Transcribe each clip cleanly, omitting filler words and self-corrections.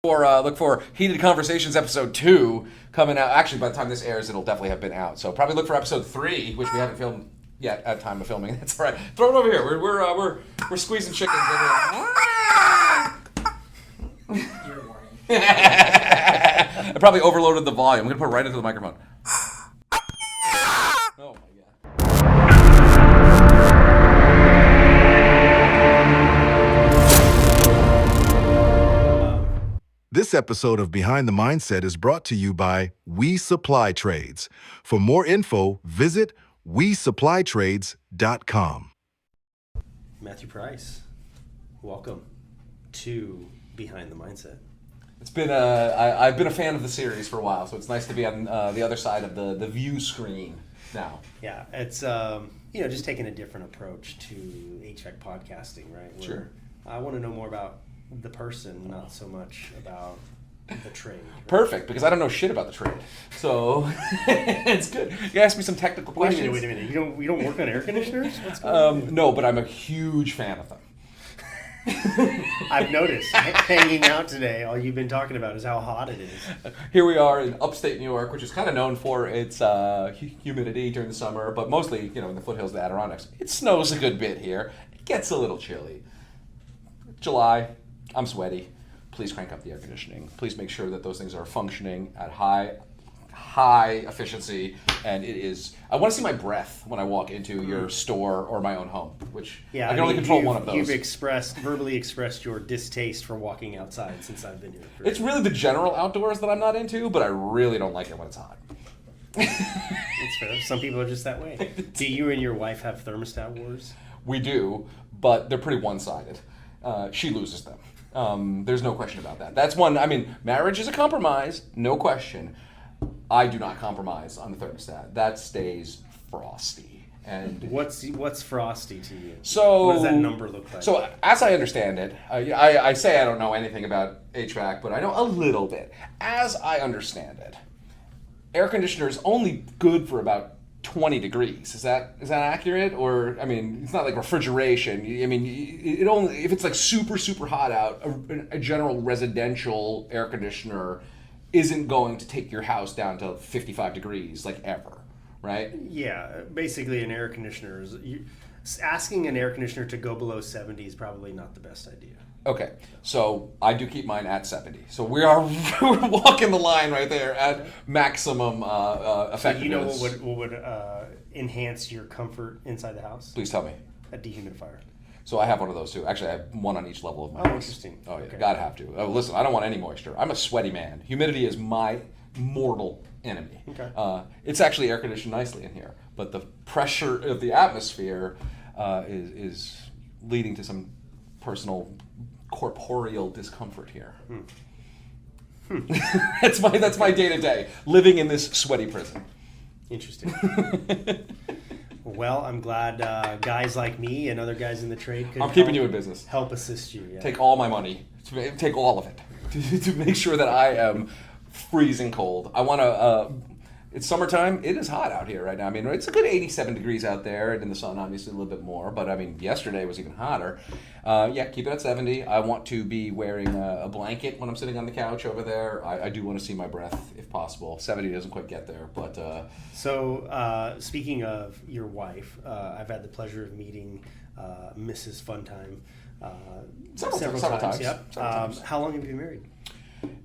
Look for Heated Conversations episode 2 coming out. Actually, by the time this airs, it'll definitely have been out. So probably look for episode 3, which we haven't filmed yet at time of filming. That's all right. Throw it over here. We're squeezing chickens. You're warning. I probably overloaded the volume. I'm gonna put it right into the microphone. Oh my god. This episode of Behind the Mindset is brought to you by We Supply Trades. For more info, visit wesupplytrades.com. Matthew Pryce, welcome to Behind the Mindset. It's been I've been a fan of the series for a while, so it's nice to be on the other side of the view screen now. Yeah, it's just taking a different approach to HVAC podcasting, right? Where Sure. I want to know more about the person, not so much about the trade. Right? Perfect, because I don't know shit about the trade, so it's good. You ask me some technical questions. Wait a minute. You don't work on air conditioners? What's going on? No, but I'm a huge fan of them. I've noticed hanging out today. All you've been talking about is how hot it is. Here we are in upstate New York, which is kind of known for its humidity during the summer, but mostly, in the foothills of the Adirondacks. It snows a good bit here. It gets a little chilly. July, I'm sweaty. Please crank up the air conditioning. Please make sure that those things are functioning at high efficiency, and it is. I want to see my breath when I walk into your store or my own home, which I can only control one of those. You've verbally expressed your distaste for walking outside since I've been here. It's really the general outdoors that I'm not into, but I really don't like it when it's hot. It's fair. Some people are just that way. Do you and your wife have thermostat wars? We do, but they're pretty one-sided. She loses them. There's no question about that. That's one. I mean, marriage is a compromise, no question. I do not compromise on the thermostat. That stays frosty. And what's frosty to you? So what does that number look like? So as I understand it, I say I don't know anything about HVAC, but I know a little bit. As I understand it, air conditioner is only good for about 20 degrees. Is that accurate? Or, I mean, it's not like refrigeration. I mean, it only, if it's like super, super hot out, a general residential air conditioner isn't going to take your house down to 55 degrees, like ever, right? Yeah, basically an air conditioner is, asking an air conditioner to go below 70 is probably not the best idea. Okay, so I do keep mine at 70. So we're walking the line right there at maximum effectiveness. So you know what would enhance your comfort inside the house? Please tell me. A dehumidifier. So I have one of those too. Actually, I have one on each level of my house. Interesting. Oh, yeah, Okay. gotta have to. Oh, listen, I don't want any moisture. I'm a sweaty man. Humidity is my mortal enemy. Okay. It's actually air conditioned nicely in here, but the pressure of the atmosphere is leading to some personal corporeal discomfort here. That's my day-to-day, living in this sweaty prison. Interesting. Well, I'm glad guys like me and other guys in the trade could keeping you in business. Help assist you. Yeah. Take all my money. Take all of it to make sure that I am freezing cold. I want to. It's summertime. It is hot out here right now. I mean, it's a good 87 degrees out there, and in the sun, obviously, a little bit more. But, I mean, yesterday was even hotter. Keep it at 70. I want to be wearing a blanket when I'm sitting on the couch over there. I do want to see my breath, if possible. 70 doesn't quite get there, but... So, speaking of your wife, I've had the pleasure of meeting Mrs. Funtime several times. Yep. Times. How long have you been married?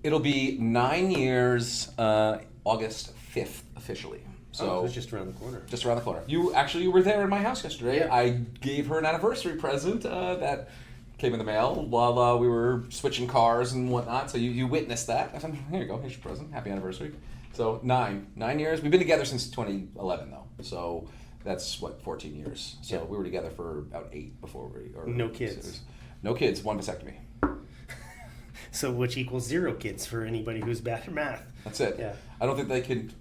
It'll be 9 years, August 5th, officially. So it's just around the corner. Just around the corner. You were there in my house yesterday. Yeah. I gave her an anniversary present that came in the mail while we were switching cars and whatnot. So you witnessed that. I said, here you go. Here's your present. Happy anniversary. So 9 years. We've been together since 2011 though. So that's 14 years. So Yeah. we were together for about 8 before we. No kids. No kids. 1 vasectomy. So which equals 0 kids for anybody who's bad at math. That's it. Yeah. I don't think they could.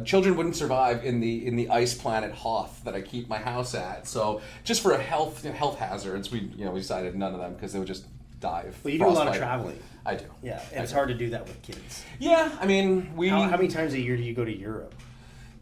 Children wouldn't survive in the ice planet Hoth that I keep my house at. So just for health hazards, we decided none of them because they would just die of Well, you do a lot of frostbite. traveling. I do. Yeah, and it's hard to do that with kids. Yeah, I mean How many times a year do you go to Europe?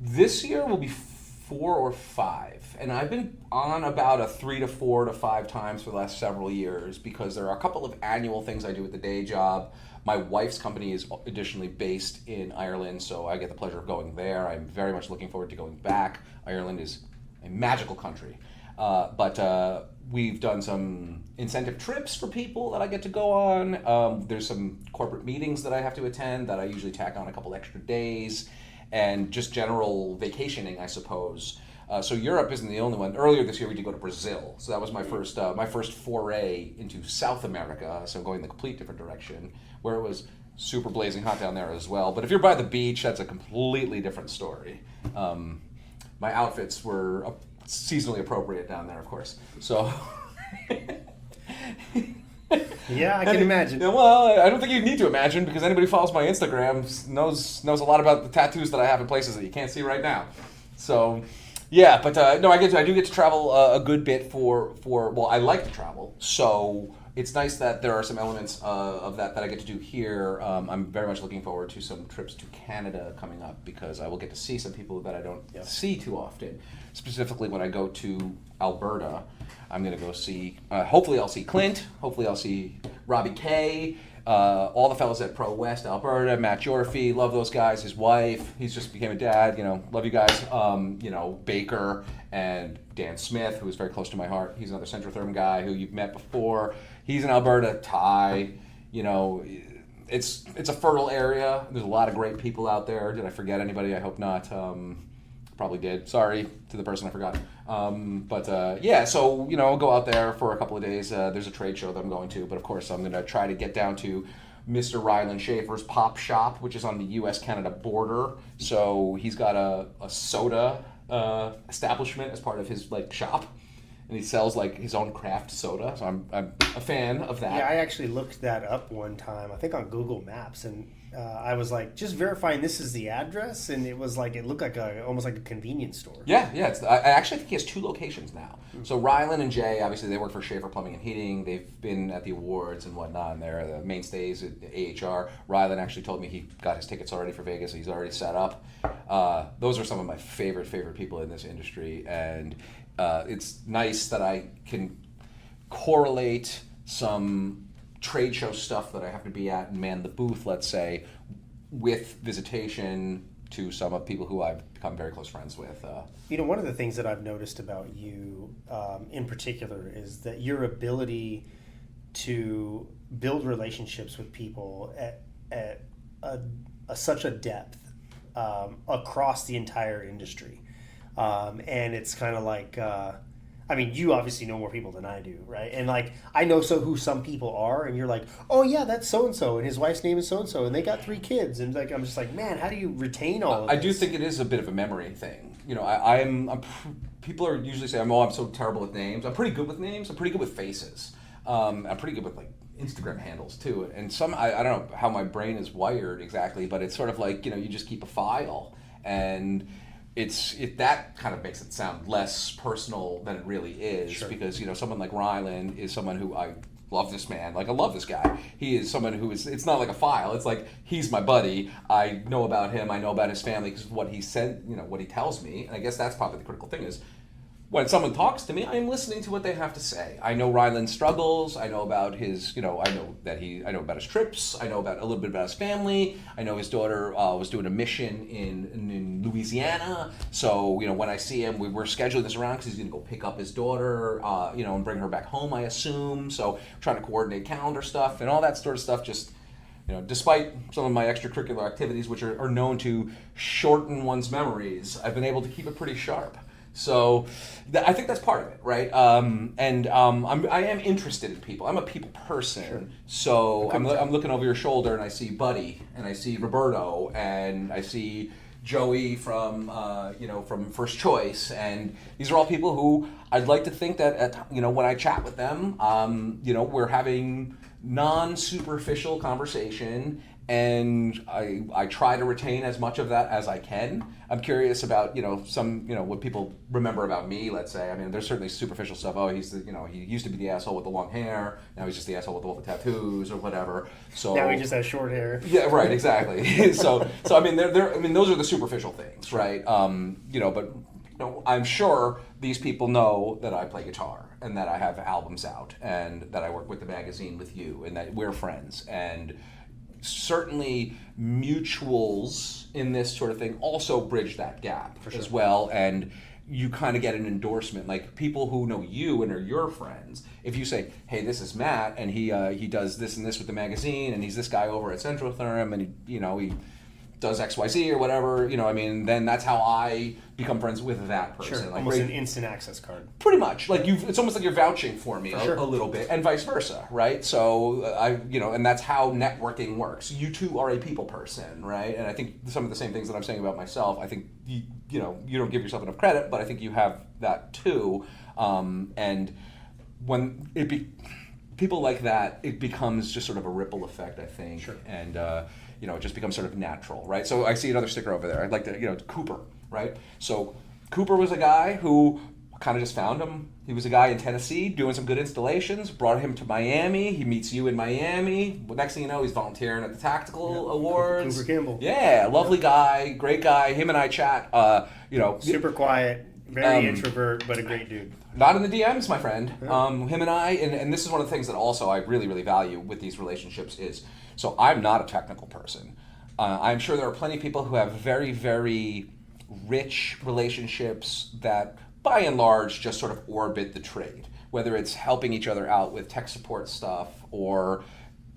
This year will be 4 or 5, and I've been on about a 3 to 4 to 5 times for the last several years because there are a couple of annual things I do at the day job, My wife's company is additionally based in Ireland, so I get the pleasure of going there. I'm very much looking forward to going back. Ireland is a magical country. But we've done some incentive trips for people that I get to go on. There's some corporate meetings that I have to attend that I usually tack on a couple extra days, and just general vacationing, I suppose. So Europe isn't the only one. Earlier this year, we did go to Brazil. So that was my first foray into South America. So going the complete different direction, where it was super blazing hot down there as well. But if you're by the beach, that's a completely different story. My outfits were seasonally appropriate down there, of course. So. Yeah, I can imagine. Well, I don't think you need to imagine, because anybody who follows my Instagram knows a lot about the tattoos that I have in places that you can't see right now. So, yeah, but no, I do get to travel a good bit for well, I like to travel, so it's nice that there are some elements of that I get to do here. I'm very much looking forward to some trips to Canada coming up, because I will get to see some people that I don't see too often. Specifically, when I go to Alberta, I'm going to go see, hopefully I'll see Clint, hopefully I'll see Robbie Kay, all the fellas at Pro West Alberta, Matt Jorfy, love those guys, his wife, he's just became a dad, love you guys, Baker and Dan Smith, who is very close to my heart. He's another Centrotherm guy who you've met before. He's in Alberta. Ty, it's a fertile area. There's a lot of great people out there. Did I forget anybody? I hope not. Probably did. Sorry to the person I forgot. So I'll go out there for a couple of days. There's a trade show that I'm going to, but of course I'm going to try to get down to Mr. Ryland Schaefer's Pop Shop, which is on the U.S.-Canada border. So he's got a soda establishment as part of his shop, and he sells his own craft soda. So I'm a fan of that. Yeah, I actually looked that up one time, I think on Google Maps, and I was just verifying this is the address, and it was it looked like almost like a convenience store. Yeah. I actually think he has 2 locations now. Mm-hmm. So Ryland and Jay, obviously they work for Schaefer Plumbing and Heating. They've been at the awards and whatnot, and they're the mainstays at AHR. Ryland actually told me he got his tickets already for Vegas, so he's already set up. Those are some of my favorite people in this industry, and it's nice that I can correlate some trade show stuff that I have to be at and man the booth, let's say, with visitation to some of people who I've become very close friends with. One of the things that I've noticed about you in particular is that your ability to build relationships with people at such a depth across the entire industry. And it's kind of you obviously know more people than I do, right? And I know who some people are, and you're like, oh yeah, that's so-and-so, and his wife's name is so-and-so, and they got 3 kids. And I'm just man, how do you retain all of this? I do think it is a bit of a memory thing. People are usually saying, I'm so terrible with names. I'm pretty good with names. I'm pretty good with faces. I'm pretty good with Instagram handles too. And I don't know how my brain is wired exactly, but it's sort of you just keep a file, and that kind of makes it sound less personal than it really is. Sure. Because someone like Ryland is someone who I love. This man, I love this guy. He is someone who is, it's not like a file, it's he's my buddy. I know about him, I know about his family because of what he said, what he tells me. And I guess that's probably the critical thing is, when someone talks to me, I'm listening to what they have to say. I know Ryland's struggles. I know about his, I know about his trips. I know about a little bit about his family. I know his daughter was doing a mission in Louisiana. So, when I see him, we're scheduling this around because he's going to go pick up his daughter, and bring her back home, I assume. So, trying to coordinate calendar stuff and all that sort of stuff. Just, despite some of my extracurricular activities, which are known to shorten one's memories, I've been able to keep it pretty sharp. So I think that's part of it, right? I am interested in people. I'm a people person. Sure. So I'm looking over your shoulder and I see Buddy and I see Roberto and I see Joey from First Choice, and these are all people who I'd like to think that when I chat with them, we're having non-superficial conversation. And I try to retain as much of that as I can. I'm curious about what people remember about me. Let's say, there's certainly superficial stuff. Oh, he used to be the asshole with the long hair. Now he's just the asshole with all the tattoos or whatever. So now he just has short hair. Yeah, right, exactly. so those are the superficial things, right? But I'm sure these people know that I play guitar and that I have albums out and that I work with the magazine with you and that we're friends and certainly mutuals in this sort of thing also bridge that gap For sure. as well, and you kind of get an endorsement. Like people who know you and are your friends, if you say, hey, this is Matt, and he does this and this with the magazine, and he's this guy over at Centrotherm, and he does XYZ or whatever, then that's how I become friends with that person. Sure, Like, almost an instant access card. pretty much. Like it's almost like you're vouching for me sure. a little bit, and vice versa, right? So and that's how networking works. You too are a people person, right? And I think some of the same things that I'm saying about myself, I think you don't give yourself enough credit, but I think you have that too. And when people like that, it becomes just sort of a ripple effect, I think. Sure. And it just becomes sort of natural, right? So I see another sticker over there. I'd like to, Cooper, right? So Cooper was a guy who kind of just found him. He was a guy in Tennessee doing some good installations, brought him to Miami. He meets you in Miami. Well, next thing you know, he's volunteering at the Tactical Awards. Cooper Campbell. Yeah, lovely guy, great guy. Him and I chat, Super quiet, very introvert, but a great dude. Not in the DMs, my friend. Him and I, and this is one of the things that also I really, really value with these relationships is, so I'm not a technical person. I'm sure there are plenty of people who have very, very rich relationships that, by and large, just sort of orbit the trade. Whether it's helping each other out with tech support stuff or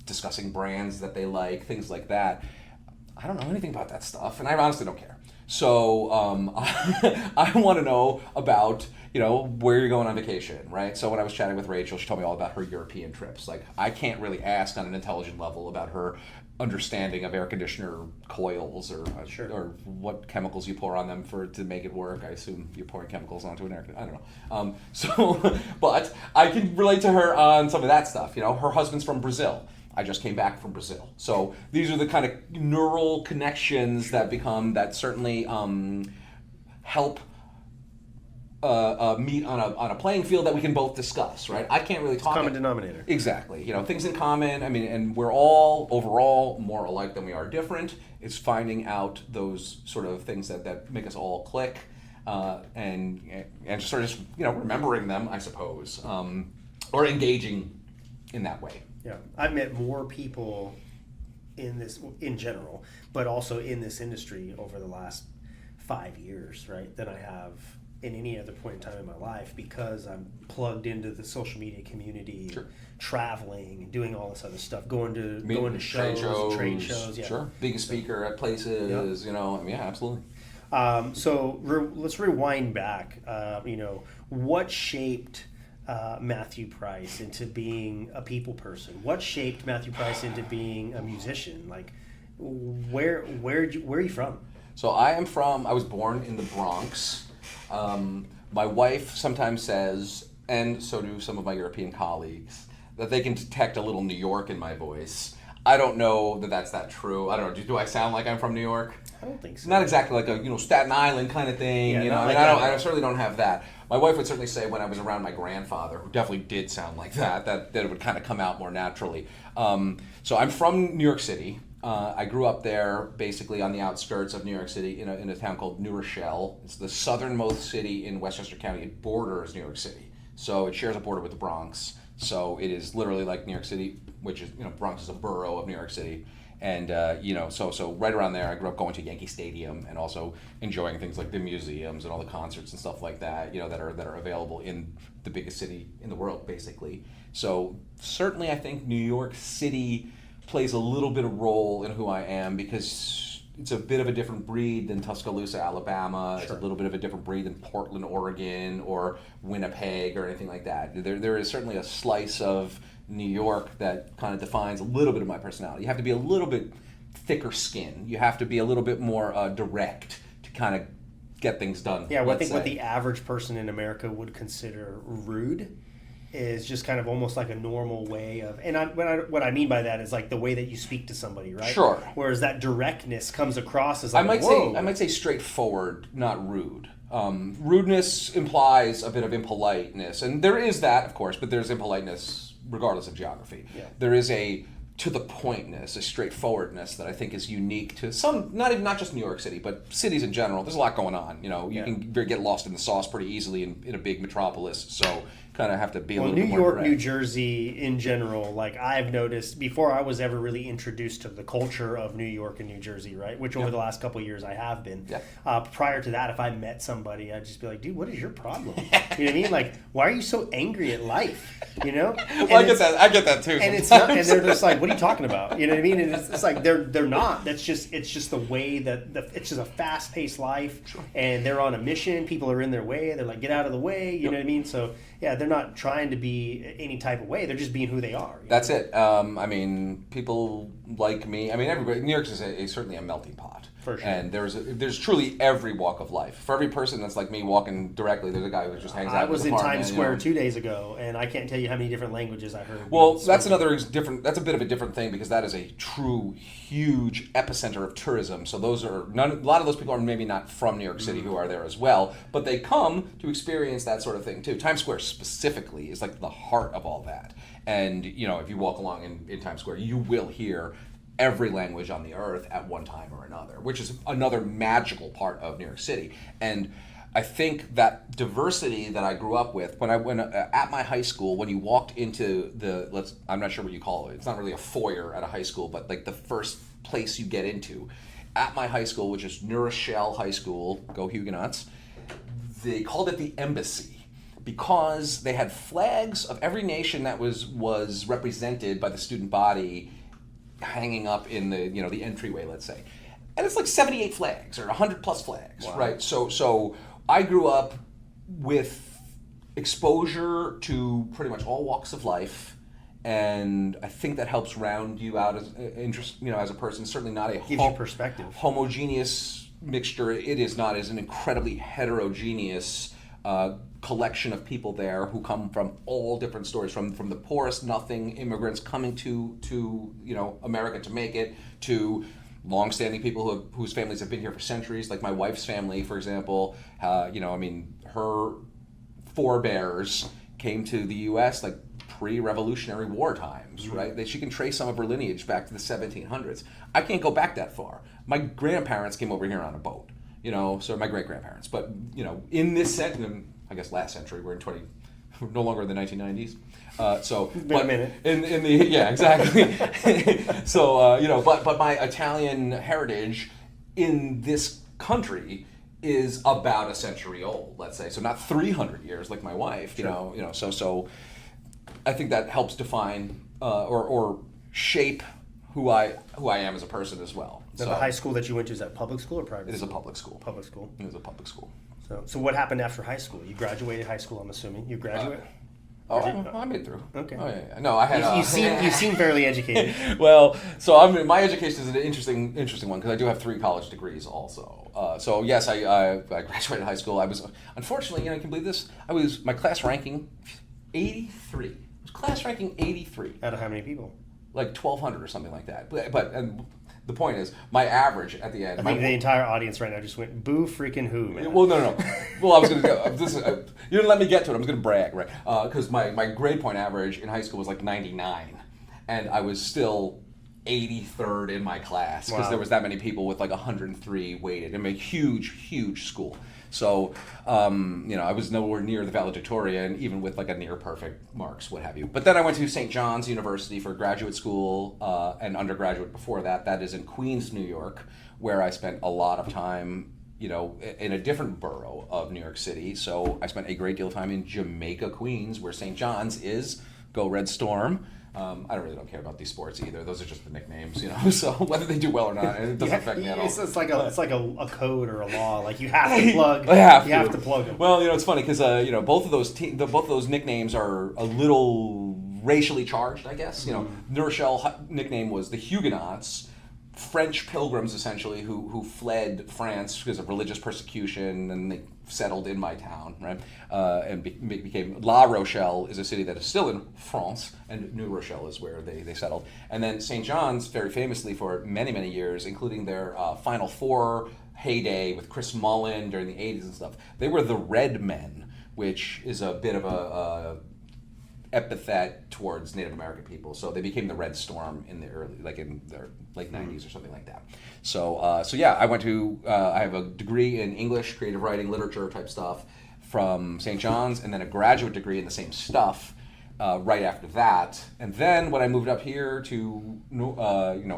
discussing brands that they like, things like that. I don't know anything about that stuff, and I honestly don't care. So I want to know about, where you're going on vacation, right? So when I was chatting with Rachel, she told me all about her European trips. Like, I can't really ask on an intelligent level about her understanding of air conditioner coils or Sure. or what chemicals you pour on them to make it work. I assume you're pouring chemicals onto an air conditioner. I don't know. But I can relate to her on some of that stuff. Her husband's from Brazil. I just came back from Brazil. So these are the kind of neural connections that certainly help meet on a playing field that we can both discuss, right? I can't really talk. Common denominator. Exactly. Things in common. I mean, and we're all overall more alike than we are different. It's finding out those sort of things that make us all click, and just sort of remembering them, I suppose, or engaging in that way. Yeah, I've met more people in general, but also in this industry over the last 5 years, right, than I have in any other point in time in my life, because I'm plugged into the social media community, Sure. traveling and doing all this other stuff, going to Trade trade shows, yeah. Sure. Being a speaker at places, yeah, absolutely. So let's rewind back. What shaped Matthew Pryce into being a people person? What shaped Matthew Pryce into being a musician? Like, where are you from? So I was born in the Bronx. My wife sometimes says, and so do some of my European colleagues, that they can detect a little New York in my voice. I don't know that that's true. I don't know. Do I sound like I'm from New York? I don't think so. Not exactly like a Staten Island kind of thing. Yeah, I certainly don't have that. My wife would certainly say when I was around my grandfather, who definitely did sound like that it would kind of come out more naturally. So I'm from New York City. I grew up there, basically on the outskirts of New York City, in a town called New Rochelle. It's the southernmost city in Westchester County. It borders New York City, so it shares a border with the Bronx. So it is literally like New York City, which is Bronx is a borough of New York City, and so right around there, I grew up going to Yankee Stadium and also enjoying things like the museums and all the concerts and stuff like that, that are available in the biggest city in the world, basically. So certainly, I think New York City plays a little bit of role in who I am, because it's a bit of a different breed than Tuscaloosa, Alabama. Sure. It's a little bit of a different breed than Portland, Oregon, or Winnipeg, or anything like that. There is certainly a slice of New York that kind of defines a little bit of my personality. You have to be a little bit thicker skin. You have to be a little bit more direct to kind of get things done. Yeah, well, I think what the average person in America would consider rude is just kind of almost like a normal way of, and what I mean by that is like the way that you speak to somebody, right? Sure. Whereas that directness comes across as like, I might say straightforward, not rude. Rudeness implies a bit of impoliteness, and there is that, of course, but there's impoliteness regardless of geography. Yeah. There is a to the pointness, a straightforwardness that I think is unique to some, not just New York City, but cities in general. There's a lot going on. You know, you can get lost in the sauce pretty easily in a big metropolis. So kind of have to be a little bit more direct. New York, New Jersey in general, like I've noticed before I was ever really introduced to the culture of New York and New Jersey, right? Which over the last couple of years I have been. Yeah. Prior to that, if I met somebody, I'd just be like, dude, what is your problem? You know what I mean? Like, why are you so angry at life? You know? Well, I get that too. And it's not, and they're just like, what are you talking about? You know what I mean? And it's like they're not. It's just the way that it's just a fast paced life, and they're on a mission. People are in their way. They're like, get out of the way. You know what I mean? So yeah, they're not trying to be any type of way. They're just being who they are. That's it. I mean, people like me. I mean, everybody. New York is certainly a melting pot. For sure. And there's truly every walk of life. For every person that's like me walking directly, there's a guy who just hangs out. I was in Times Square, you know. 2 days ago, and I can't tell you how many different languages I heard. Well, that's another different. That's a bit of a different thing because that is a true huge epicenter of tourism. So those are a lot of those people are maybe not from New York City who are there as well, but they come to experience that sort of thing too. Times Square specifically is like the heart of all that. And you know, if you walk along in Times Square, you will hear every language on the earth at one time or another, which is another magical part of New York City. And I think that diversity that I grew up with, when I went at my high school, when you walked into I'm not sure what you call it. It's not really a foyer at a high school, but like the first place you get into. At my high school, which is New Rochelle High School, go Huguenots, they called it the Embassy because they had flags of every nation that was represented by the student body hanging up in the entryway, let's say. And it's like 78 flags or 100 plus flags, wow. Right? So I grew up with exposure to pretty much all walks of life, and I think that helps round you out as as a person. Certainly not a gives you perspective. Homogeneous mixture. It is not. It's an incredibly heterogeneous collection of people there who come from all different stories, from the poorest nothing immigrants coming to America to make it, to long-standing people whose families have been here for centuries, like my wife's family, for example. Her forebears came to the U.S. like pre-Revolutionary War times, right? She can trace some of her lineage back to the 1700s. I can't go back that far. My grandparents came over here on a boat, so my great-grandparents. But, in this I guess last century, we're no longer in the 1990s. Been a minute. Yeah, exactly. So, but my Italian heritage in this country is about a century old, let's say. So not 300 years like my wife, Sure. So I think that helps define or shape who I am as a person as well. Now, the high school that you went to, is that public school or private? It is a public school. Public school. It is a public school. So what happened after high school? You graduated high school, I'm assuming. You graduated? I made it through. Okay. Oh yeah. No, I had. You seem fairly educated. Well, so my education is an interesting one because I do have 3 college degrees also. So yes, I graduated high school. I was unfortunately, I can believe this. My class ranking 83. It was class ranking 83. Out of how many people? Like 1,200 or something like that. But the point is, my average at the end. I think the entire audience right now just went, boo freaking who, man. Well, no. Well, I was going to go. You didn't let me get to it. I was going to brag, right? Because my grade point average in high school was like 99. And I was still 83rd in my class because there was that many people with like 103 weighted. I mean, a huge school. So, I was nowhere near the valedictorian, even with like a near perfect marks, what have you. But then I went to St. John's University for graduate school and undergraduate before that. That is in Queens, New York, where I spent a lot of time, in a different borough of New York City. So I spent a great deal of time in Jamaica, Queens, where St. John's is. Go Red Storm. I don't care about these sports either. Those are just the nicknames, So whether they do well or not, it doesn't affect me at all. It's like a code or a law. Like you have to plug. You have to plug them. Well, it's funny because both of those nicknames are a little racially charged, I guess. New Rochelle nickname was the Huguenots, French pilgrims essentially who fled France because of religious persecution, and they settled in my town, right? And became La Rochelle is a city that is still in France, and New Rochelle is where they settled. And then St. John's, very famously for many years, including their Final Four heyday with Chris Mullin during the 80s and stuff, they were the Red Men, which is a bit of a epithet towards Native American people. So they became the Red Storm in the late 90s or something like that. So yeah, I went to I have a degree in English, creative writing, literature type stuff from St. John's, and then a graduate degree in the same stuff right after that. And then when I moved up here to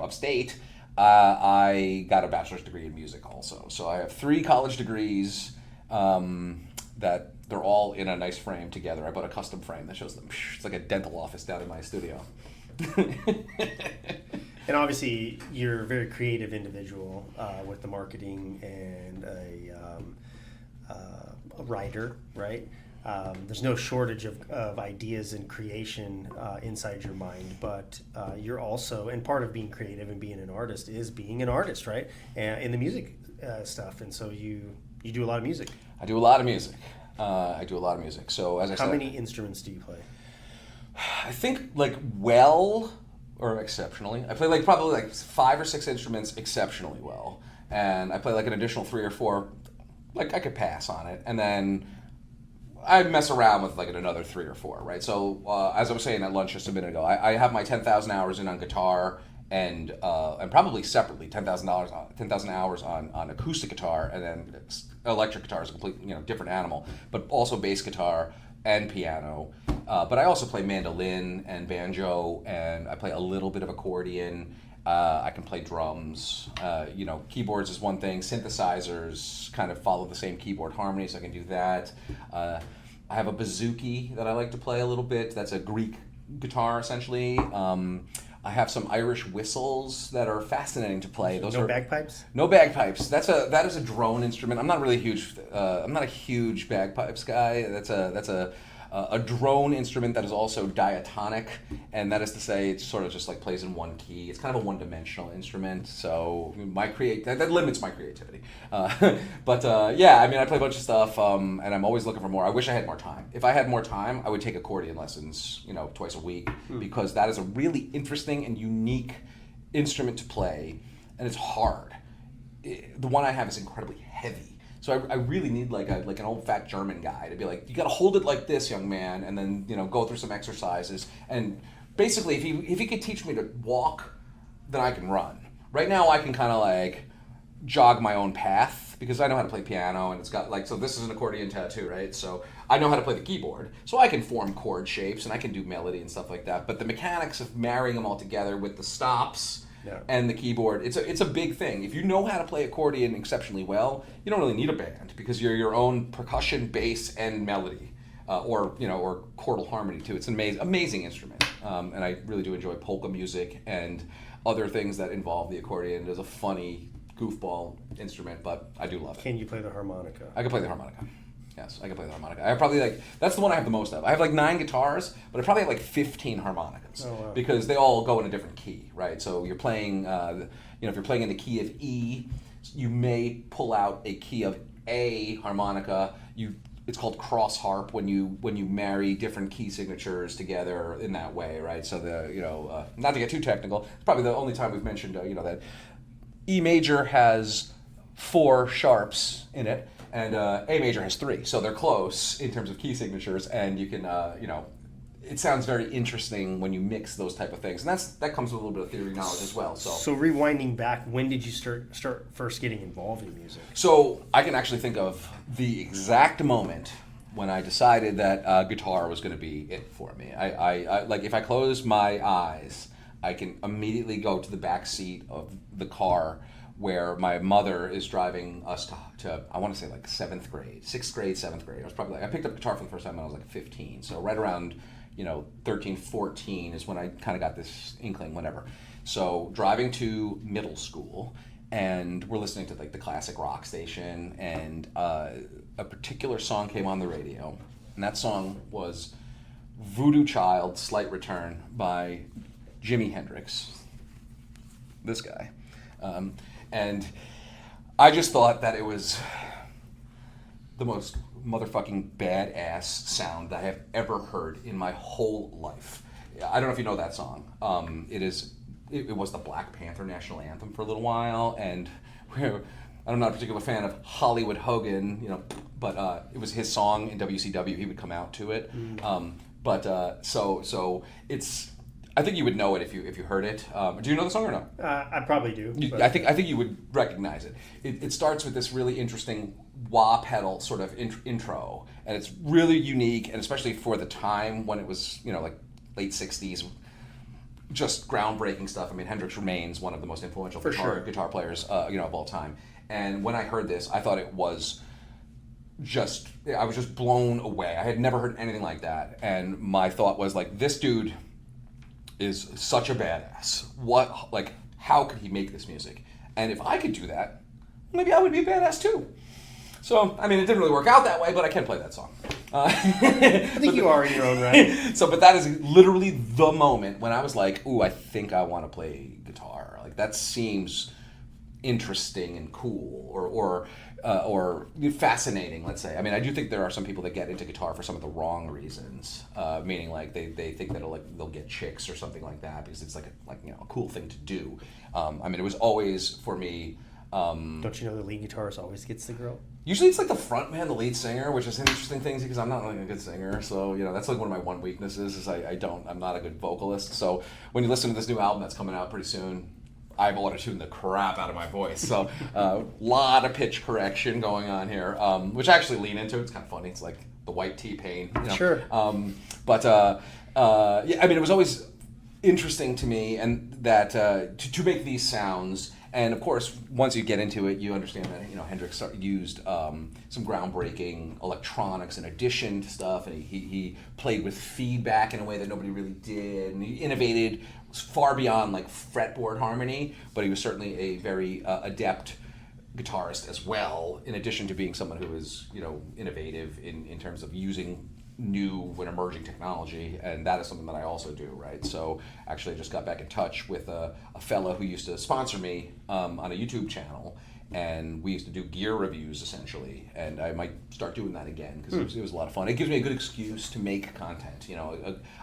upstate, I got a bachelor's degree in music also. So I have 3 college degrees that they're all in a nice frame together. I bought a custom frame that shows them. It's like a dental office down in my studio. And obviously, you're a very creative individual with the marketing and a writer, right? There's no shortage of ideas and creation inside your mind, but you're also, and part of being creative and being an artist is being an artist, right? And in the music stuff, and so you do a lot of music. I do a lot of music. So as I said, how many instruments do you play? I think or exceptionally. I play probably 5 or 6 instruments exceptionally well, and I play an additional 3 or 4. I could pass on it, and then I mess around with another 3 or 4, right? So as I was saying at lunch just a minute ago, I have my 10,000 hours in on guitar, and probably separately 10,000 hours on acoustic guitar, and then electric guitar is a completely different animal, but also bass guitar and piano. But I also play mandolin and banjo, and I play a little bit of accordion. I can play drums. Keyboards is one thing. Synthesizers kind of follow the same keyboard harmony, so I can do that. I have a bouzouki that I like to play a little bit. That's a Greek guitar, essentially. I have some Irish whistles that are fascinating to play. Bagpipes? No bagpipes. That is a drone instrument. I'm not really huge. I'm not a huge bagpipes guy. That's a drone instrument that is also diatonic, and that is to say, it sort of just plays in one key. It's kind of a one-dimensional instrument, so that limits my creativity. But yeah, I play a bunch of stuff, and I'm always looking for more. I wish I had more time. If I had more time, I would take accordion lessons, twice a week, because that is a really interesting and unique instrument to play, and it's hard. The one I have is incredibly heavy. So I really need an old fat German guy to be you got to hold it like this, young man, and then go through some exercises. And basically, if he could teach me to walk, then I can run. Right now, I can kind of jog my own path because I know how to play piano, and it's got so this is an accordion tattoo, right? So I know how to play the keyboard, so I can form chord shapes and I can do melody and stuff like that. But the mechanics of marrying them all together with the stops. Yeah. And the keyboard, it's a big thing. If you know how to play accordion exceptionally well, you don't really need a band because you're your own percussion, bass, and melody, or chordal harmony too. It's an amazing instrument, and I really do enjoy polka music and other things that involve the accordion. It is a funny goofball instrument, but I do love it. Can you play the harmonica? I can play the harmonica. Yes, I can play the harmonica. I have probably that's the one I have the most of. I have 9 guitars, but I probably have 15 harmonicas. Oh, wow. Because they all go in a different key, right? So you're playing, if you're playing in the key of E, you may pull out a key of A harmonica. It's called cross harp when you marry different key signatures together in that way, right? So not to get too technical, it's probably the only time we've mentioned that E major has 4 sharps in it. And A major has 3, so they're close in terms of key signatures, and you can, it sounds very interesting when you mix those type of things, and that comes with a little bit of theory knowledge as well. So rewinding back, when did you start first getting involved in music? So I can actually think of the exact moment when I decided that guitar was going to be it for me. I if I close my eyes, I can immediately go to the back seat of the car where my mother is driving us to I want to say 6th grade, 7th grade. I picked up guitar for the first time when I was 15. So right around 13, 14 is when I kind of got this inkling, whatever. So driving to middle school, and we're listening to the classic rock station, and a particular song came on the radio, and that song was Voodoo Child, Slight Return by Jimi Hendrix. This guy. And I just thought that it was the most motherfucking badass sound that I have ever heard in my whole life. I don't know if you know that song. It was the Black Panther national anthem for a little while, and I'm not a particular fan of Hollywood Hogan, but it was his song in WCW. He would come out to it. But so it's. I think you would know it if you heard it. Do you know the song or no? I probably do. But I think you would recognize it. It starts with this really interesting wah pedal sort of intro, and it's really unique, and especially for the time when it was, like late '60s, just groundbreaking stuff. I mean, Hendrix remains one of the most influential guitar players, of all time. And when I heard this, I thought it was I was just blown away. I had never heard anything like that, and my thought was like, this dude is such a badass. How could he make this music? And if I could do that, maybe I would be a badass too. So, I mean, it didn't really work out that way, but I can play that song. I think you are in your own right. But that is literally the moment when I was like, ooh, I think I want to play guitar. Like, that seems interesting and cool, or fascinating, let's say. I mean, I do think there are some people that get into guitar for some of the wrong reasons, meaning like they think that they'll get chicks or something like that because it's like a cool thing to do. I mean, it was always for me. Don't you know the lead guitarist always gets the girl? Usually it's like the front man, the lead singer, which is an interesting thing because I'm not like a good singer. So, that's like one of my one weaknesses is I'm not a good vocalist. So when you listen to this new album that's coming out pretty soon, I've auto-tuned the crap out of my voice. So a lot of pitch correction going on here, which I actually lean into. It's kind of funny. It's like the white T-Pain. Sure. Yeah, I mean, it was always interesting to me and that to make these sounds. And of course, once you get into it, you understand that Hendrix used some groundbreaking electronics in addition to stuff, and he played with feedback in a way that nobody really did, and he innovated far beyond like fretboard harmony. But he was certainly a very adept guitarist as well, in addition to being someone who is innovative in terms of using new and emerging technology, and that is something that I also do, right? So actually I just got back in touch with a fellow who used to sponsor me on a YouTube channel, and we used to do gear reviews essentially, and I might start doing that again because it was a lot of fun. It gives me a good excuse to make content.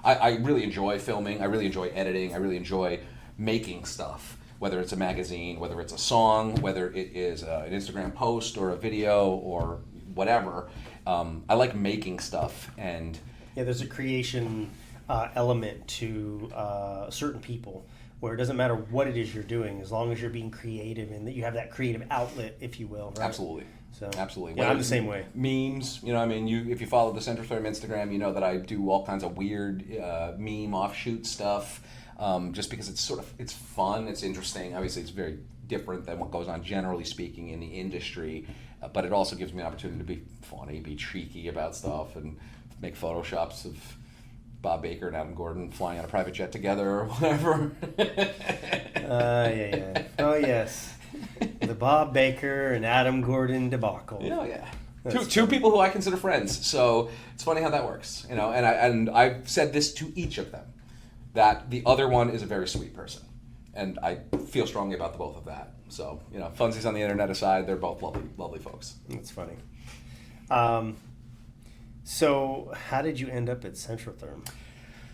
I really enjoy filming, I really enjoy editing, I really enjoy making stuff, whether it's a magazine, whether it's a song, whether it is an Instagram post or a video or whatever. I like making stuff, and there's a creation element to certain people where it doesn't matter what it is you're doing, as long as you're being creative and that you have that creative outlet, if you will. Right? Absolutely. So absolutely. Yeah, I'm the same way. Memes, if you follow the Centrotherm Instagram, you know that I do all kinds of weird meme offshoot stuff, just because it's fun, it's interesting. Obviously, it's very different than what goes on generally speaking in the industry, but it also gives me an opportunity to be funny, be cheeky about stuff, and make photoshops of Bob Baker and Adam Gordon flying on a private jet together or whatever. Yeah. Oh yes, the Bob Baker and Adam Gordon debacle. Yeah. Two people who I consider friends. So it's funny how that works, and I've said this to each of them, that the other one is a very sweet person. And I feel strongly about the both of that. So, funsies on the internet aside, they're both lovely, lovely folks. That's funny. So how did you end up at Centrotherm?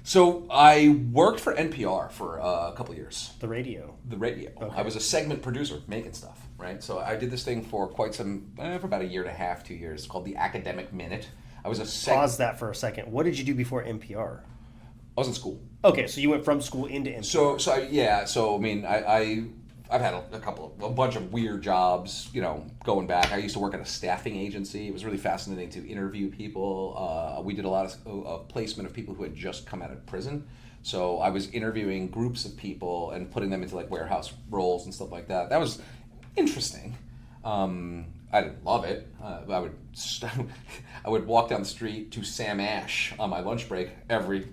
So I worked for NPR for a couple of years. The radio. Okay. I was a segment producer making stuff, right? So I did this thing for quite for about a year and a half, 2 years. It's called the Academic Minute. Pause that for a second. What did you do before NPR? I was in school. Okay, so you went from school into NPR. So I mean, I've had a bunch of weird jobs, going back. I used to work at a staffing agency. It was really fascinating to interview people. We did a lot of placement of people who had just come out of prison. So I was interviewing groups of people and putting them into like warehouse roles and stuff like that. That was interesting. I didn't love it. I would walk down the street to Sam Ash on my lunch break every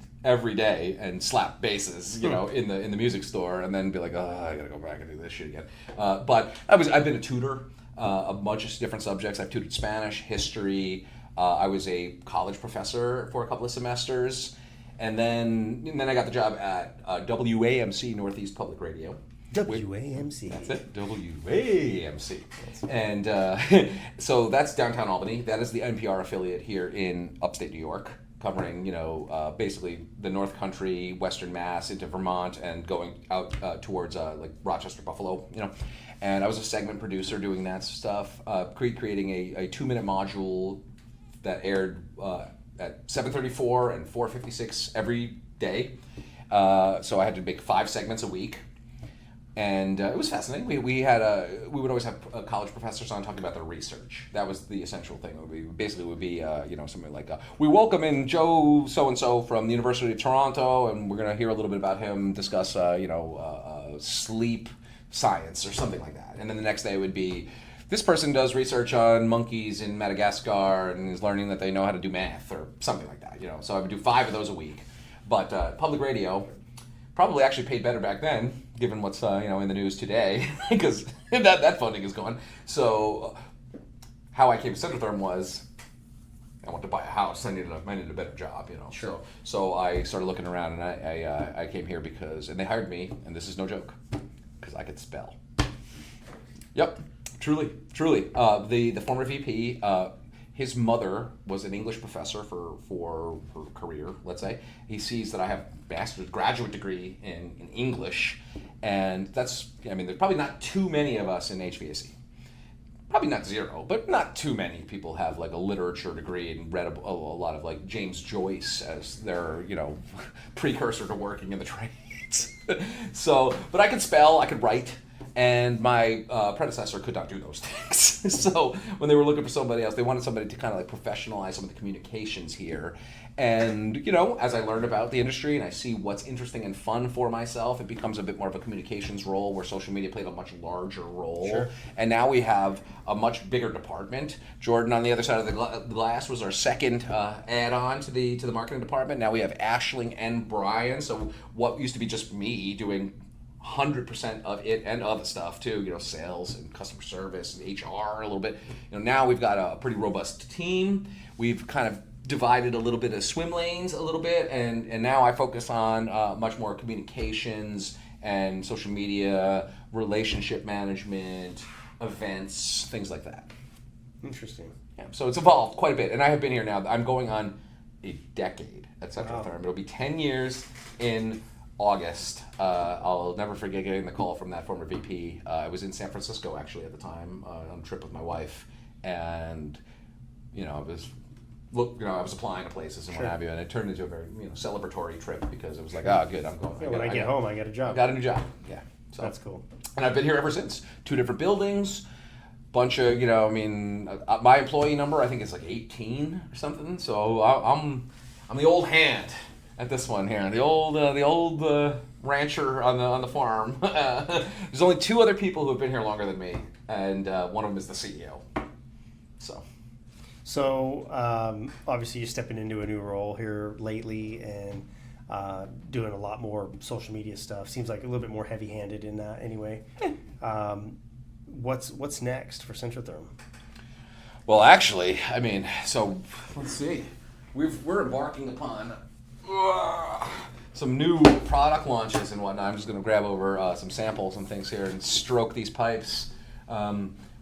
day and slap basses, in the music store, and then be like, I gotta go back and do this shit again. But I've been a tutor, a bunch of different subjects. I've tutored Spanish, history. I was a college professor for a couple of semesters, and then I got the job at WAMC, Northeast Public Radio. WAMC. That's it, WAMC. And so that's downtown Albany. That is the NPR affiliate here in upstate New York, covering, basically the North Country, Western Mass, into Vermont, and going out towards like Rochester, Buffalo, And I was a segment producer doing that stuff, creating a 2-minute module that aired at 7:34 and 4:56 every day. So I had to make 5 segments a week. And it was fascinating. We would always have college professors on talking about their research. That was the essential thing. It would be something like we welcome in Joe so and so from the University of Toronto, and we're going to hear a little bit about him discuss sleep science or something like that. And then the next day would be this person does research on monkeys in Madagascar and is learning that they know how to do math or something like that. So I would do 5 of those a week. But public radio probably actually paid better back then, given what's in the news today, because that funding is gone. So how I came to Centrotherm was I wanted to buy a house. I needed a better job, Sure. So I started looking around, and I came here and they hired me, and this is no joke, because I could spell. Yep, truly. The former VP. His mother was an English professor for her career, let's say. He sees that I have a graduate degree in English, and there's probably not too many of us in HVAC. Probably not 0, but not too many people have like a literature degree and read a lot of like James Joyce as their, precursor to working in the trades. But I could spell, I could write. And my predecessor could not do those things. So when they were looking for somebody else, they wanted somebody to kind of like professionalize some of the communications here. And, as I learned about the industry and I see what's interesting and fun for myself, it becomes a bit more of a communications role where social media played a much larger role. Sure. And now we have a much bigger department. Jordan on the other side of the glass was our second add-on to the marketing department. Now we have Ashling and Brian. So what used to be just me doing 100% of it and other stuff too, sales and customer service and HR a little bit. Now we've got a pretty robust team. We've kind of divided a little bit of swim lanes a little bit, and now I focus on much more communications and social media, relationship management, events, things like that. Interesting. Yeah, so it's evolved quite a bit, and I have been here now. I'm going on a decade at Centrotherm. Wow. It'll be 10 years in August. I'll never forget getting the call from that former VP. I was in San Francisco actually at the time on a trip with my wife, and I was applying to places and Sure. what have you, and it turned into a very celebratory trip because it was like, good, I'm going. Yeah, when I get home, I get a job. Got a new job. Yeah, so that's cool. And I've been here ever since. 2 different buildings. Bunch of my employee number I think is like 18 or something. So I'm the old hand at this one here, the old rancher on the farm. There's only 2 other people who have been here longer than me, and one of them is the CEO. So obviously you're stepping into a new role here lately and doing a lot more social media stuff. Seems like a little bit more heavy-handed in that anyway. What's next for Centrotherm? Well, actually, so let's see. We're embarking upon some new product launches and whatnot. I'm just going to grab over some samples and things here and stroke these pipes.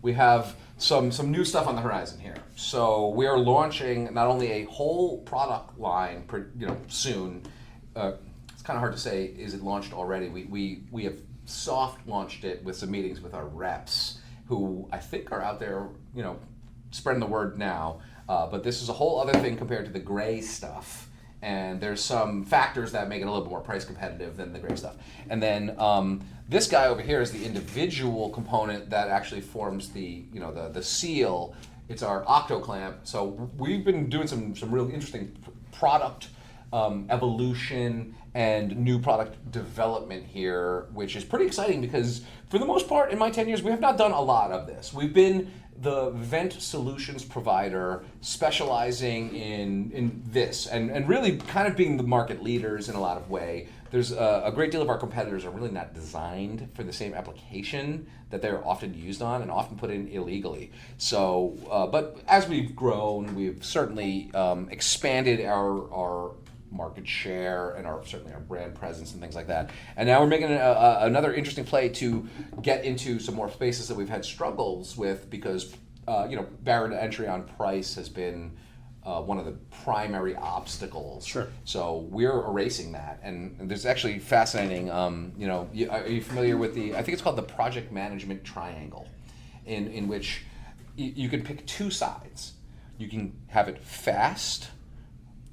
We have some new stuff on the horizon here. So we are launching not only a whole product line, soon. It's kind of hard to say, is it launched already? We have soft launched it with some meetings with our reps, who I think are out there, spreading the word now. But this is a whole other thing compared to the gray stuff. And there's some factors that make it a little bit more price competitive than the gray stuff. And then this guy over here is the individual component that actually forms the seal. It's our octo clamp. So we've been doing some real interesting product evolution and new product development here, which is pretty exciting because for the most part in my 10 years we have not done a lot of this. We've been the vent solutions provider specializing in this and really kind of being the market leaders in a lot of way. There's a great deal of our competitors are really not designed for the same application that they're often used on and often put in illegally. So, but as we've grown, we've certainly expanded our market share and certainly our brand presence and things like that. And now we're making another interesting play to get into some more spaces that we've had struggles with because barrier to entry on price has been one of the primary obstacles. Sure. So we're erasing that, and there's actually fascinating. Are you familiar with I think it's called the project management triangle, in which you can pick 2 sides. You can have it fast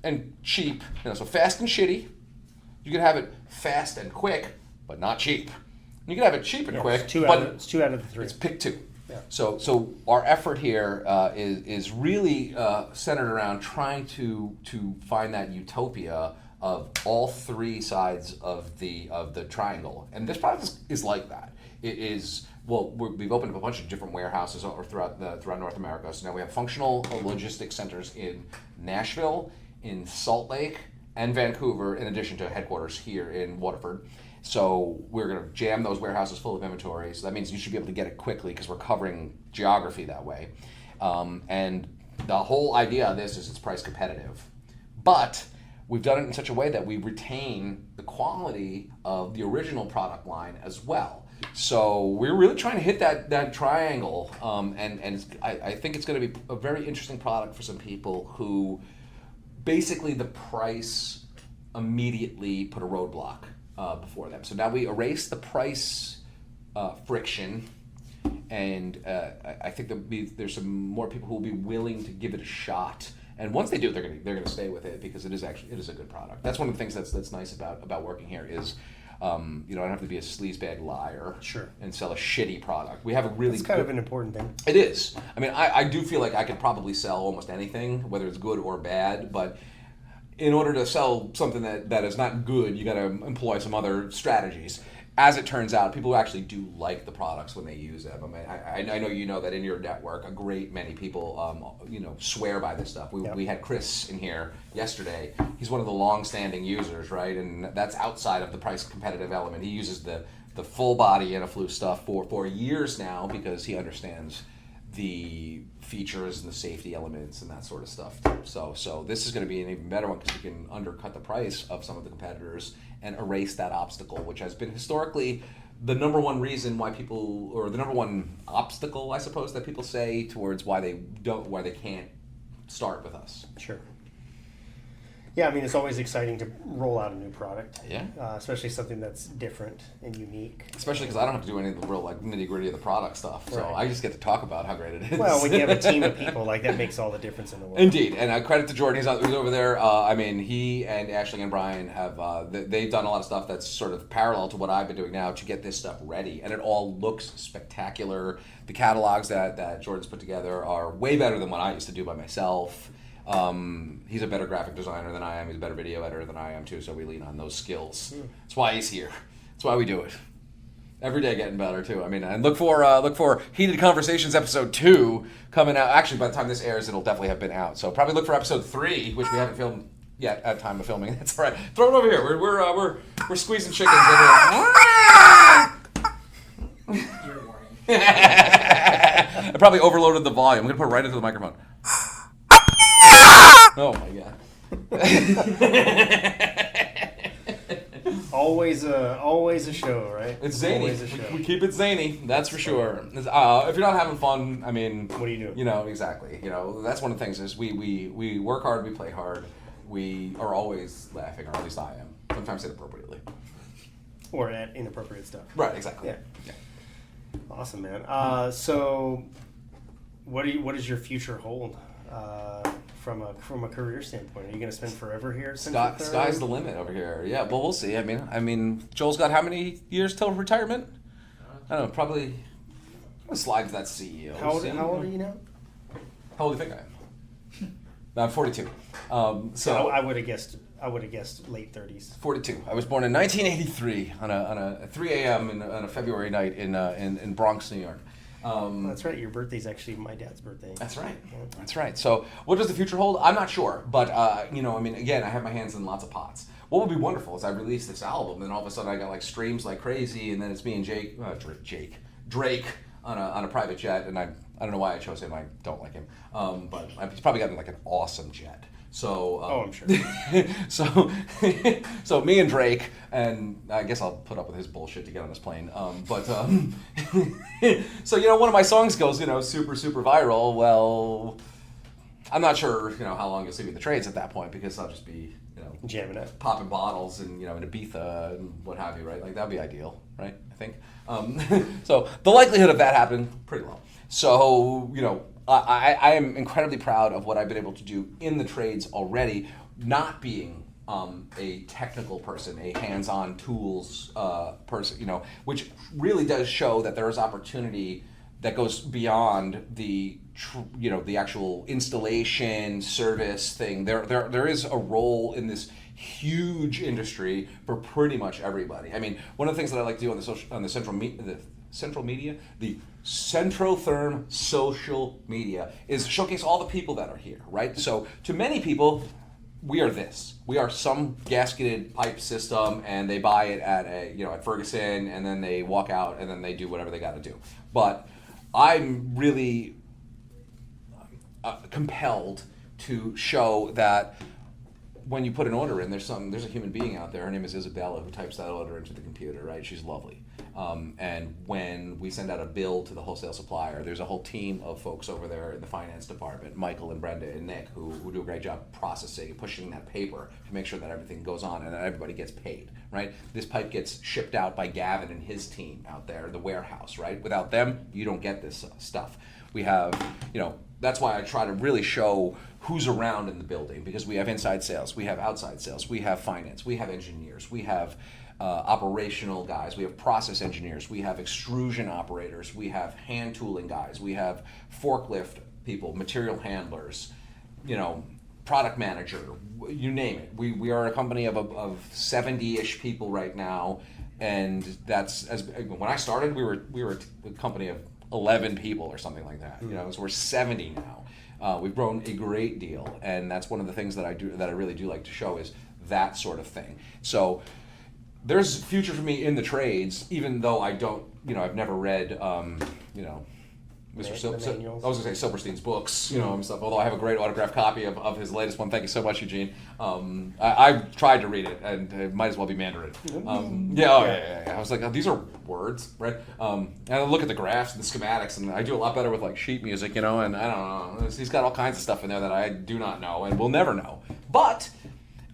and cheap. So fast and shitty. You can have it fast and quick, but not cheap. You can have it cheap and quick, it's but two out of the three. it's pick two. Yeah. So our effort here is really centered around trying to find that utopia of all three sides of the triangle, and this product is like that. It is. Well, we've opened up a bunch of different warehouses throughout North America. So now we have functional logistics centers in Nashville, in Salt Lake, and Vancouver, in addition to headquarters here in Waterford. So we're going to jam those warehouses full of inventory. So that means you should be able to get it quickly because we're covering geography that way. And the whole idea of this is it's price competitive. But we've done it in such a way that we retain the quality of the original product line as well. So we're really trying to hit that triangle. And I think it's going to be a very interesting product for some people who basically the price immediately put a roadblock before them. So now we erase the price friction, and I think there's some more people who will be willing to give it a shot. And once they do, they're gonna stay with it because it is a good product. That's one of the things that's nice about working here is you don't have to be a sleazebag liar and sell a shitty product. We have a really It's kind of an important thing. It is. I mean, I do feel like I could probably sell almost anything, whether it's good or bad, but in order to sell something that is not good, you got to employ some other strategies. As it turns out, people actually do like the products when they use them. I mean, I know you know that in your network, a great many people, swear by this stuff. We had Chris in here yesterday. He's one of the long-standing users, right? And that's outside of the price competitive element. He uses the full body Anaflu stuff for years now because he understands the features and the safety elements and that sort of stuff. So this is going to be an even better one because you can undercut the price of some of the competitors and erase that obstacle, which has been historically the number one reason why people, or the number one obstacle, I suppose, that people say towards why they can't start with us. Sure. Yeah, I mean, it's always exciting to roll out a new product. Yeah. Especially something that's different and unique. Especially because I don't have to do any of the real nitty gritty of the product stuff, so Right. I just get to talk about how great it is. Well, when you have a team of people, that makes all the difference in the world. Indeed, and credit to Jordan, he's over there. I mean, he and Ashley and Brian have they've done a lot of stuff that's sort of parallel to what I've been doing now to get this stuff ready, and it all looks spectacular. The catalogs that Jordan's put together are way better than what I used to do by myself. He's a better graphic designer than I am. He's a better video editor than I am too. So we lean on those skills. That's why he's here. That's why we do it. Every day getting better too. I mean, and look for Heated Conversations episode 2 coming out. Actually, by the time this airs, it'll definitely have been out. So probably look for episode 3, which we haven't filmed yet at time of filming. That's all right. Throw it over here. We're squeezing chickens. You're warning. I probably overloaded the volume. I'm gonna put it right into the microphone. Oh my god. Always a show, right? It's zany. Always a show. We keep it zany, that's for sure. If you're not having fun, I mean, What do you do? You know, exactly. You know, that's one of the things is we work hard, we play hard. We are always laughing, or at least I am. Sometimes inappropriately. Or at inappropriate stuff. Right, exactly. Yeah. Awesome, man. So, what does your future hold from a career standpoint? Are you going to spend forever here at Centrotherm? Sky's the limit over here. Yeah, well, we'll see. I mean, Joel's got how many years till retirement? I don't know. Probably. I'm gonna slide to that CEO. How old are you now? How old do you think I am? I'm 42. So I would have guessed late 30s. 42. I was born in 1983 on a 3 a.m. on a February night in Bronx, New York. That's right. Your birthday's actually my dad's birthday. That's right. Yeah. That's right. So what does the future hold? I'm not sure. But, I mean, again, I have my hands in lots of pots. What would be wonderful is I release this album, and all of a sudden I got streams like crazy, and then it's me and Drake on a private jet, and I don't know why I chose him. I don't like him. But he's probably gotten an awesome jet. So I'm sure. So me and Drake, and I guess I'll put up with his bullshit to get on this plane. So one of my songs goes super viral. Well, I'm not sure how long you'll see me in the trades at that point because I'll just be jamming it, popping bottles and in Ibiza and what have you, right? That'd be ideal, right? I think. So the likelihood of that happening pretty low. So I am incredibly proud of what I've been able to do in the trades already. not being a technical person, a hands-on tools person, which really does show that there is opportunity that goes beyond the the actual installation service thing. There is a role in this huge industry for pretty much everybody. I mean, one of the things that I like to do on the Centrotherm social media is showcase all the people that are here, right? So to many people, we are this. We are some gasketed pipe system, and they buy it at at Ferguson, and then they walk out, and then they do whatever they got to do. But I'm really compelled to show that when you put an order in, there's a human being out there. Her name is Isabella, who types that order into the computer, right? She's lovely. And when we send out a bill to the wholesale supplier, there's a whole team of folks over there in the finance department, Michael and Brenda and Nick, who do a great job processing and pushing that paper to make sure that everything goes on and that everybody gets paid, right? This pipe gets shipped out by Gavin and his team out there in the warehouse, right? Without them, you don't get this stuff. We have, that's why I try to really show who's around in the building, because we have inside sales, we have outside sales, we have finance, we have engineers, we have operational guys, we have process engineers, we have extrusion operators, we have hand tooling guys, we have forklift people, material handlers, product manager, you name it. We are a company of 70-ish people right now, and that's when I started, we were a company of 11 people or something like that. So we're 70 now. We've grown a great deal, and that's one of the things that I really do like to show is that sort of thing. So there's future for me in the trades, even though I don't, I've never read, Mr. I was going to say Silverstein's books, and stuff, although I have a great autographed copy of his latest one. Thank you so much, Eugene. I tried to read it, and it might as well be Mandarin. I was like, these are words, right? And I look at the graphs and the schematics, and I do a lot better with like sheet music, and I don't know. He's got all kinds of stuff in there that I do not know and will never know. But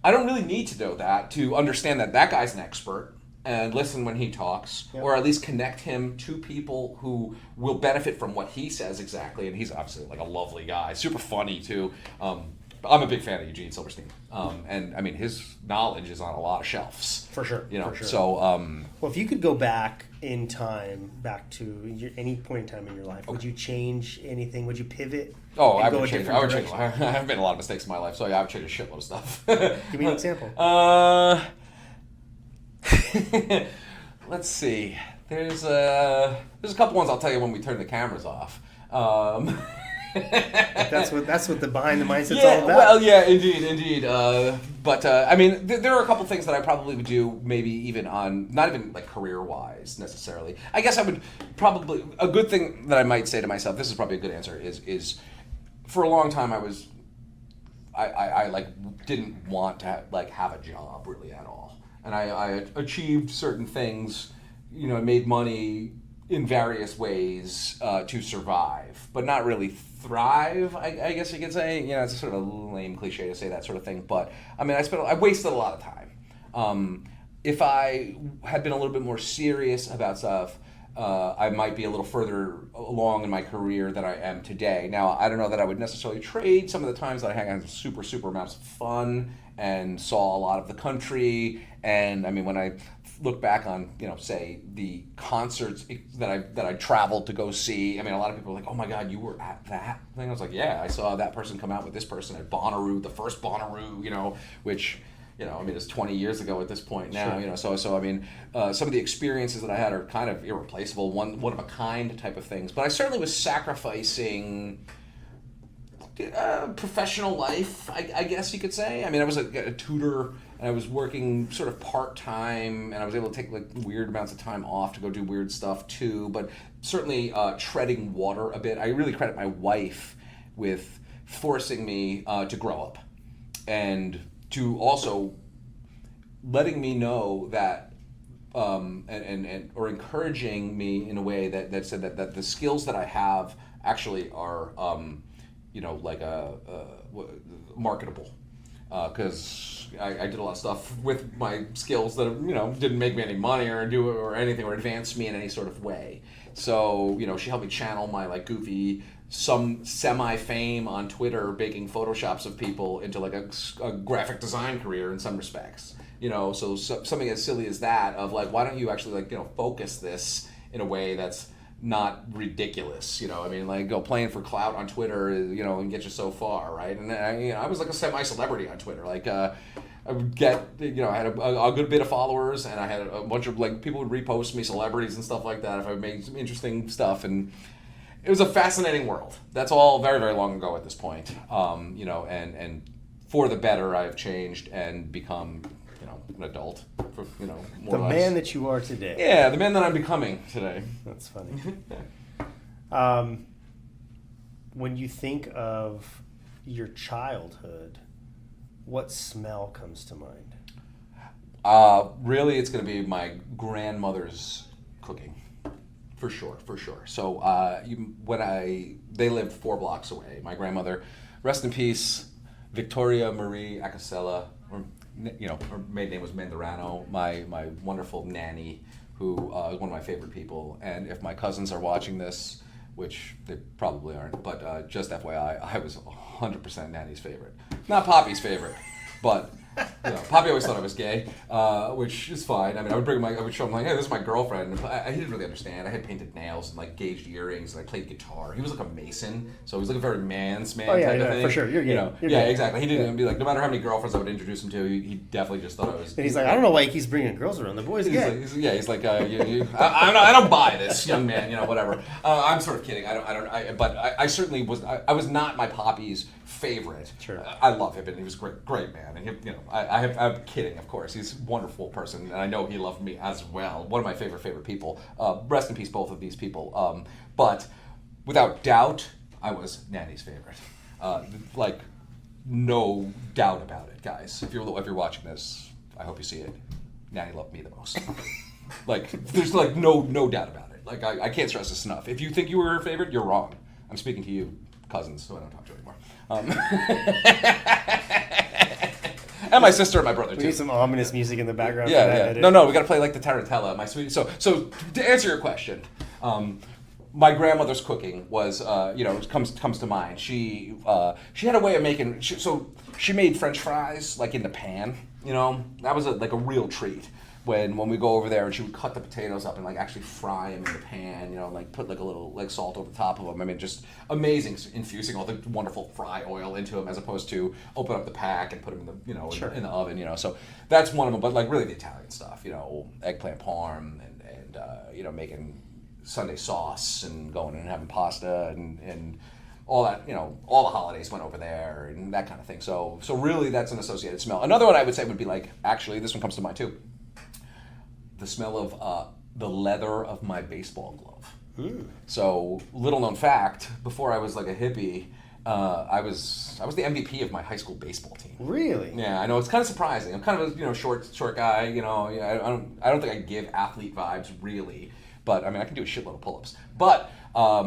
I don't really need to know that to understand that guy's an expert and listen when he talks, or at least connect him to people who will benefit from what he says exactly. And he's obviously like a lovely guy, super funny too. I'm a big fan of Eugene Silverstein, and I mean his knowledge is on a lot of shelves. For sure. For sure. So, well, if you could go back in time, back to any point in time in your life, would you change anything? Would you pivot? Oh, I would change. I've made a lot of mistakes in my life, so yeah, I would change a shitload of stuff. Give me an example. Let's see. There's a couple ones I'll tell you when we turn the cameras off. That's what the behind the mindset's all about. Well, yeah, indeed. But I mean, there are a couple things that I probably would do, maybe even on not even like career-wise necessarily. I guess I would probably a good thing that I might say to myself. This is probably a good answer. Is for a long time I like didn't want to have a job really at all, and I achieved certain things, made money in various ways to survive, but not really thrive, I guess you could say. It's sort of a lame cliche to say that sort of thing, but I mean, I wasted a lot of time. If I had been a little bit more serious about stuff, I might be a little further along in my career than I am today. Now, I don't know that I would necessarily trade some of the times that I had super amounts of fun and saw a lot of the country, and I mean, when I look back on, say the concerts that I traveled to go see. I mean, a lot of people are like, "Oh my God, you were at that thing?" I was like, "Yeah, I saw that person come out with this person at Bonnaroo, the first Bonnaroo, which, I mean, it's 20 years ago at this point now, Sure. So I mean, some of the experiences that I had are kind of irreplaceable, one of a kind type of things. But I certainly was sacrificing professional life, I guess you could say. I mean, I was a tutor, and I was working sort of part-time, and I was able to take like weird amounts of time off to go do weird stuff too, but certainly treading water a bit. I really credit my wife with forcing me to grow up, and to also letting me know that or encouraging me in a way that said that the skills that I have actually are marketable, because I did a lot of stuff with my skills that didn't make me any money or anything or advance me in any sort of way. So she helped me channel my like goofy some semi-fame on Twitter baking photoshops of people into like a graphic design career in some respects. So something as silly as that of like, why don't you actually focus this in a way that's not ridiculous, like playing for clout on Twitter, and get you so far, right? And I was like a semi-celebrity on Twitter, like I would get, I had a good bit of followers, and I had a bunch of people would repost me, celebrities and stuff like that, if I made some interesting stuff, and it was a fascinating world. That's all very, very long ago at this point, and for the better, I've changed and become, an adult, more The or less. man that you are today. Yeah, the man that I'm becoming today. That's funny. When you think of your childhood, what smell comes to mind? Really, it's going to be my grandmother's cooking, for sure. So they lived 4 blocks away. My grandmother, rest in peace, Victoria Marie Acasella, her maiden name was Mandarano, my wonderful nanny, who is one of my favorite people. And if my cousins are watching this, which they probably aren't, but just FYI, I was 100% Nanny's favorite. Not Poppy's favorite, but Poppy always thought I was gay, which is fine. I mean, I would show him like, hey, this is my girlfriend. He didn't really understand. I had painted nails and gauged earrings, and I played guitar. He was like a mason, so he was like a very man's man type of thing. For sure. You're gay. You're yeah, gay. Exactly. He didn't be like, no matter how many girlfriends I would introduce him to, he definitely just thought I was. And he's like, I don't know why he keeps bringing girls around. The boy's gay. He's like, I don't buy this, young man. Whatever. I'm sort of kidding. But I certainly was. I was not my Poppy's favorite. Sure. I love him, and he was great man. And I'm kidding, of course. He's a wonderful person, and I know he loved me as well. One of my favorite people. Rest in peace, both of these people. But without doubt, I was Nanny's favorite. No doubt about it, guys. If you're watching this, I hope you see it. Nanny loved me the most. There's no doubt about it. I can't stress this enough. If you think you were her favorite, you're wrong. I'm speaking to you, cousins, who I don't talk to anymore. And my sister and my brother, too. We need some ominous music in the background for Yeah. that edit. No, we got to play like the Tarantella, my sweet. So to answer your question, my grandmother's cooking was, comes to mind. She had a way of making. She made French fries in the pan. That was a real treat. When we go over there, and she would cut the potatoes up and actually fry them in the pan, put a little salt over the top of them. I mean, just amazing, infusing all the wonderful fry oil into them, as opposed to open up the pack and put them in the Sure. in the oven. So that's one of them. But really the Italian stuff, eggplant parm and making Sunday sauce and going and having pasta and all that, all the holidays went over there and that kind of thing. So really that's an associated smell. Another one I would say would be actually this one comes to mind too. The smell of the leather of my baseball glove. Ooh. So, little known fact, before I was a hippie, I was the MVP of my high school baseball team. Really? Yeah, I know, it's kind of surprising. I'm kind of a short guy. I don't think I give athlete vibes really, but I mean I can do a shitload of pull-ups. But I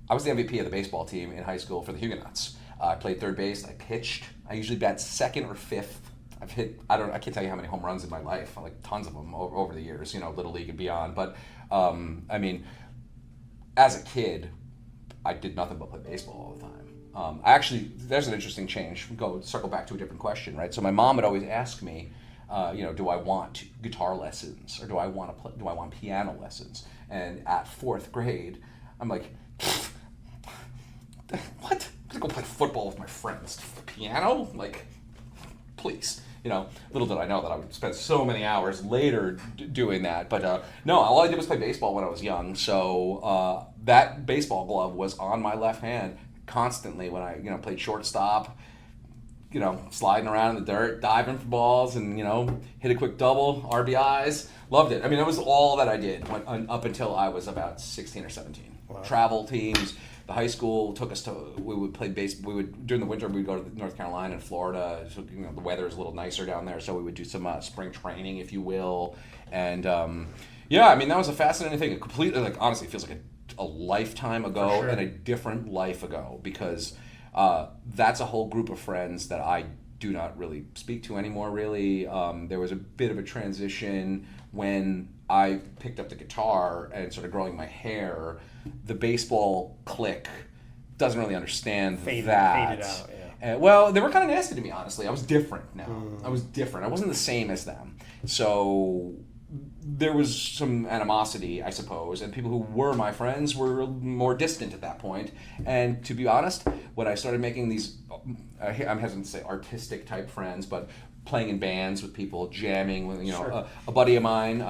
was the MVP of the baseball team in high school for the Huguenots. I played third base. I pitched. I usually bat second or fifth. I've hit, I can't tell you how many home runs in my life, tons of them over the years, Little League and beyond. But, I mean, as a kid, I did nothing but play baseball all the time. There's an interesting change. Circle back to a different question, right? So my mom would always ask me, do I want guitar lessons or do I want piano lessons? And at 4th grade, I'm like, what? I'm gonna go play football with my friends. Piano? Please. Little did I know that I would spend so many hours later doing that. But no, all I did was play baseball when I was young. So that baseball glove was on my left hand constantly when I, played shortstop, sliding around in the dirt, diving for balls and, hit a quick double, RBIs. Loved it. I mean, that was all that I did up until I was about 16 or 17. Wow. Travel teams. The high school took us we would play during the winter, we'd go to North Carolina and Florida. So, the weather is a little nicer down there, so we would do some spring training, if you will. And, I mean, that was a fascinating thing. It completely, honestly, feels like a lifetime ago. Sure. And a different life ago, because that's a whole group of friends that I do not really speak to anymore, really. There was a bit of a transition when I picked up the guitar and started growing my hair. The baseball clique doesn't really understand Faded that. out, yeah. Well, they were kind of nasty to me, honestly. I was different now. I was different. I wasn't the same as them. So there was some animosity, I suppose, and people who were my friends were more distant at that point. And to be honest, when I started making these, I'm hesitant to say artistic type friends, but playing in bands with people, jamming with, Sure. a buddy of mine,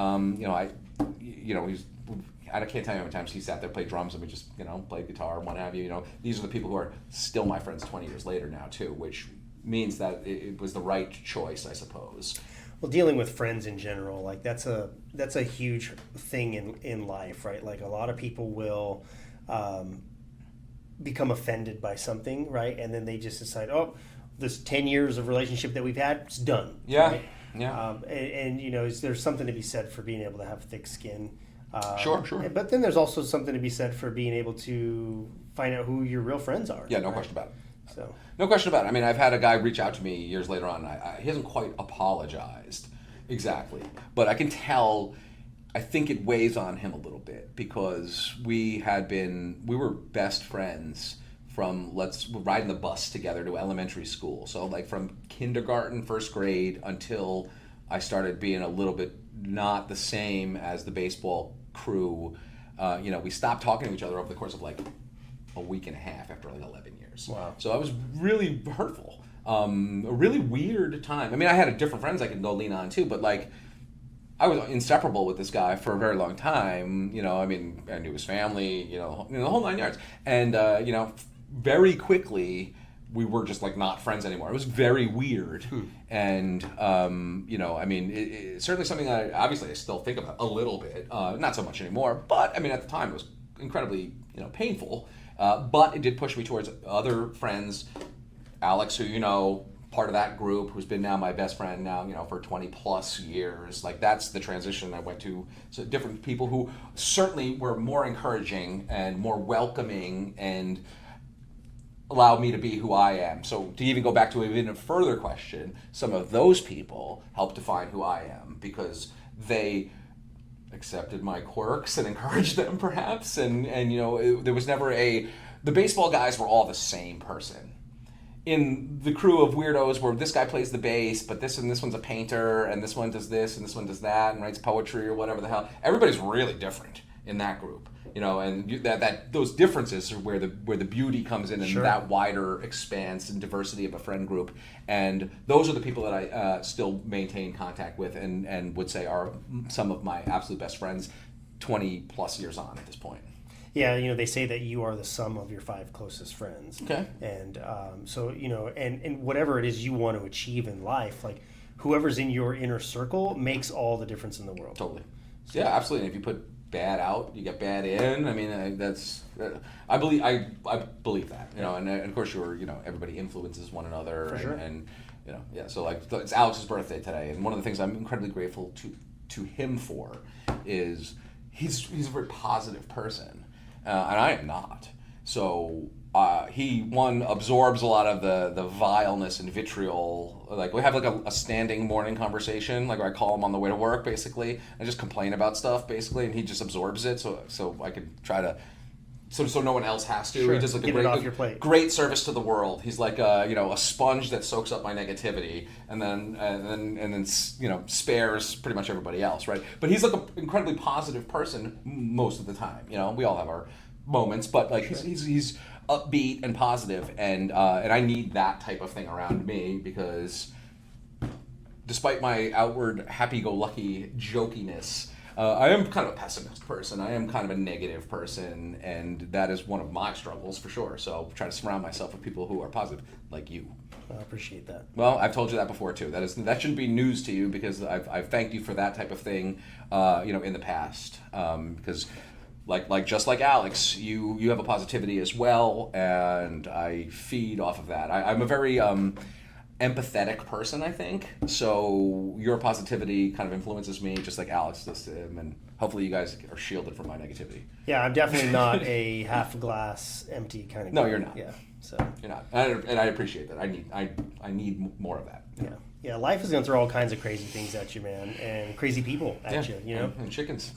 I can't tell you how many times he sat there, played drums, and we just, played guitar and what have you. These are the people who are still my friends 20 years later now too, which means that it was the right choice, I suppose. Well, dealing with friends in general, like that's a huge thing in life, right? Like a lot of people will become offended by something, right? And then they just decide, oh, this 10 years of relationship that we've had, it's done. Yeah, right? yeah. There's something to be said for being able to have thick skin. Sure. But then there's also something to be said for being able to find out who your real friends are. Yeah, no right? question about it. So No question about it. I mean, I've had a guy reach out to me years later on. He hasn't quite apologized exactly, but I can tell. I think it weighs on him a little bit because we were best friends from riding the bus together to elementary school. So like from kindergarten, first grade until I started being a little bit not the same as the baseball crew. We stopped talking to each other over the course of like a week and a half after like 11 years. Wow. So I was really hurtful. A really weird time. I mean, I had different friends I could go lean on too, but like I was inseparable with this guy for a very long time. I knew his family, the whole 9 yards. And, very quickly we were just like not friends anymore. It was very weird. And, it's certainly something that obviously I still think about a little bit. Not so much anymore, but at the time it was incredibly, painful. But it did push me towards other friends. Alex, who part of that group, who's been now my best friend now, for 20 plus years. Like that's the transition I went to. So different people who certainly were more encouraging and more welcoming and allowed me to be who I am. So to even go back to even a further question, some of those people helped define who I am because they accepted my quirks and encouraged them perhaps. And there was never the baseball guys were all the same person. In the crew of weirdos where this guy plays the bass, but this one's a painter, and this one does this, and this one does that, and writes poetry or whatever the hell. Everybody's really different in that group, and that those differences are where the beauty comes in, and Sure. that wider expanse and diversity of a friend group. And those are the people that I still maintain contact with, and would say are some of my absolute best friends, 20 plus years on at this point. Yeah, they say that you are the sum of your 5 closest friends. Okay. And so, and whatever it is you want to achieve in life, like whoever's in your inner circle makes all the difference in the world. Totally. Yeah, absolutely. And if you put bad out, you get bad in. I believe that. And of course everybody influences one another. For sure. And so like it's Alex's birthday today, and one of the things I'm incredibly grateful to him for is he's a very positive person. And I am not. So he absorbs a lot of the vileness and vitriol. Like we have like a standing morning conversation, like where I call him on the way to work, basically. I just complain about stuff, basically, and he just absorbs it. So I could try to. So no one else has to. Sure. He does like Get it off your plate. Great service to the world. He's like a sponge that soaks up my negativity and then spares pretty much everybody else, right? But he's like an incredibly positive person most of the time. We all have our moments, but like Sure. he's upbeat and positive, and I need that type of thing around me because despite my outward happy-go-lucky jokiness, I am kind of a pessimist person. I am kind of a negative person, and that is one of my struggles for sure. So try to surround myself with people who are positive, like you. I appreciate that. Well, I've told you that before too. That shouldn't be news to you because I've thanked you for that type of thing, in the past. Because, just like Alex, you have a positivity as well, and I feed off of that. I'm a very empathetic person, I think. So your positivity kind of influences me, just like Alex does to him, and hopefully you guys are shielded from my negativity. Yeah, I'm definitely not a half glass empty kind of guy. No, you're not. Yeah, so You're not, and I appreciate that. I need more of that. yeah. Life is gonna throw all kinds of crazy things at you, man, and crazy people at you. And chickens.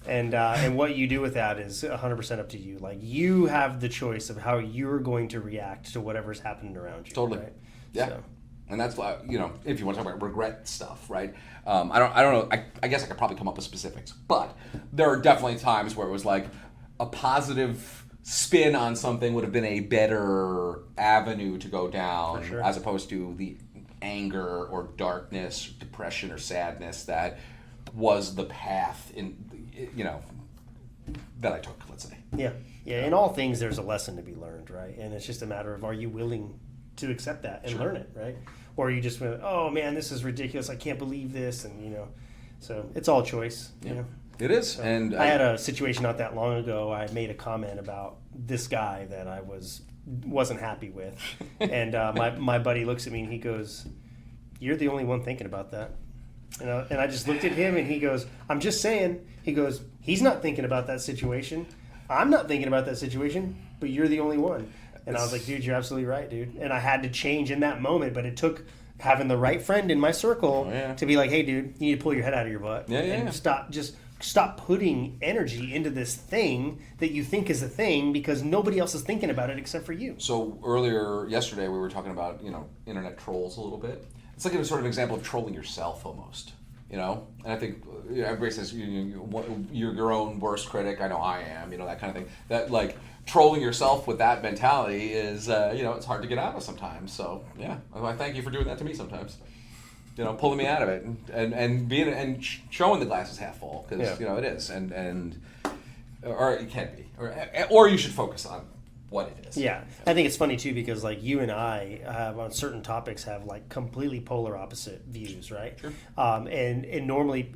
And what you do with that is 100% up to you. Like, you have the choice of how you're going to react to whatever's happening around you. Totally. Right? Yeah. So. And that's why, if you want to talk about regret stuff, right? I don't know. I guess I could probably come up with specifics, but there are definitely times where it was like a positive spin on something would have been a better avenue to go down, For sure. as opposed to the anger or darkness, depression or sadness that was the path that I took, let's say. Yeah. Yeah. In all things, there's a lesson to be learned, right? And it's just a matter of, are you willing to accept that and learn it, right? Or you just went, oh man, this is ridiculous. I can't believe this. And, so it's all choice, It is. So and I had a situation not that long ago. I made a comment about this guy that I wasn't happy with. And my buddy looks at me and he goes, "You're the only one thinking about that." And I just looked at him and he goes, "I'm just saying." He goes, "He's not thinking about that situation. I'm not thinking about that situation, but you're the only one." And I was like, "Dude, you're absolutely right, dude." And I had to change in that moment, but it took having the right friend in my circle to be like, "Hey, dude, you need to pull your head out of your butt and stop putting energy into this thing that you think is a thing, because nobody else is thinking about it except for you." So yesterday, we were talking about, internet trolls a little bit. It's like a sort of example of trolling yourself almost, And I think everybody says you're your own worst critic. I know I am, that kind of thing. That, like, trolling yourself with that mentality is, it's hard to get out of sometimes. So, yeah, I thank you for doing that to me sometimes. Pulling me out of it and being and showing the glass is half full, because it is, or it can be, or you should focus on what it is. Yeah, I think it's funny too, because like you and I have on certain topics have like completely polar opposite views, right? Sure. And normally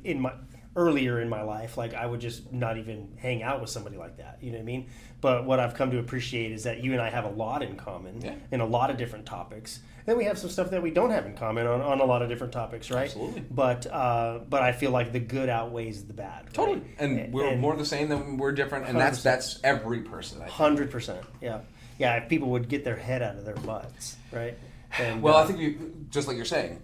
earlier in my life, like I would just not even hang out with somebody like that. You know what I mean? But what I've come to appreciate is that you and I have a lot in common in a lot of different topics. Then we have some stuff that we don't have in common on a lot of different topics, right? Absolutely. But I feel like the good outweighs the bad. Right? Totally. And we're more the same than we're different, and that's every person. 100%. Yeah. Yeah. If people would get their head out of their butts, right? And, I think just like you're saying,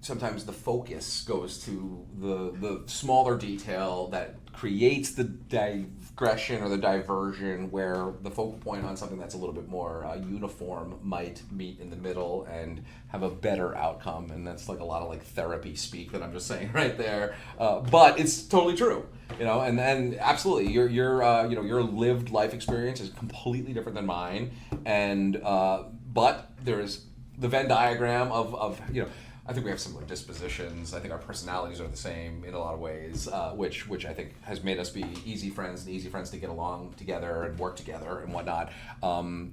sometimes the focus goes to the smaller detail that creates the digression or the diversion, where the focal point on something that's a little bit more uniform might meet in the middle and have a better outcome. And that's like a lot of like therapy speak that I'm just saying right there, but it's totally true. And absolutely, your lived life experience is completely different than mine, and but there is the Venn diagram of I think we have similar dispositions. I think our personalities are the same in a lot of ways, which I think has made us be easy friends to get along together and work together and whatnot.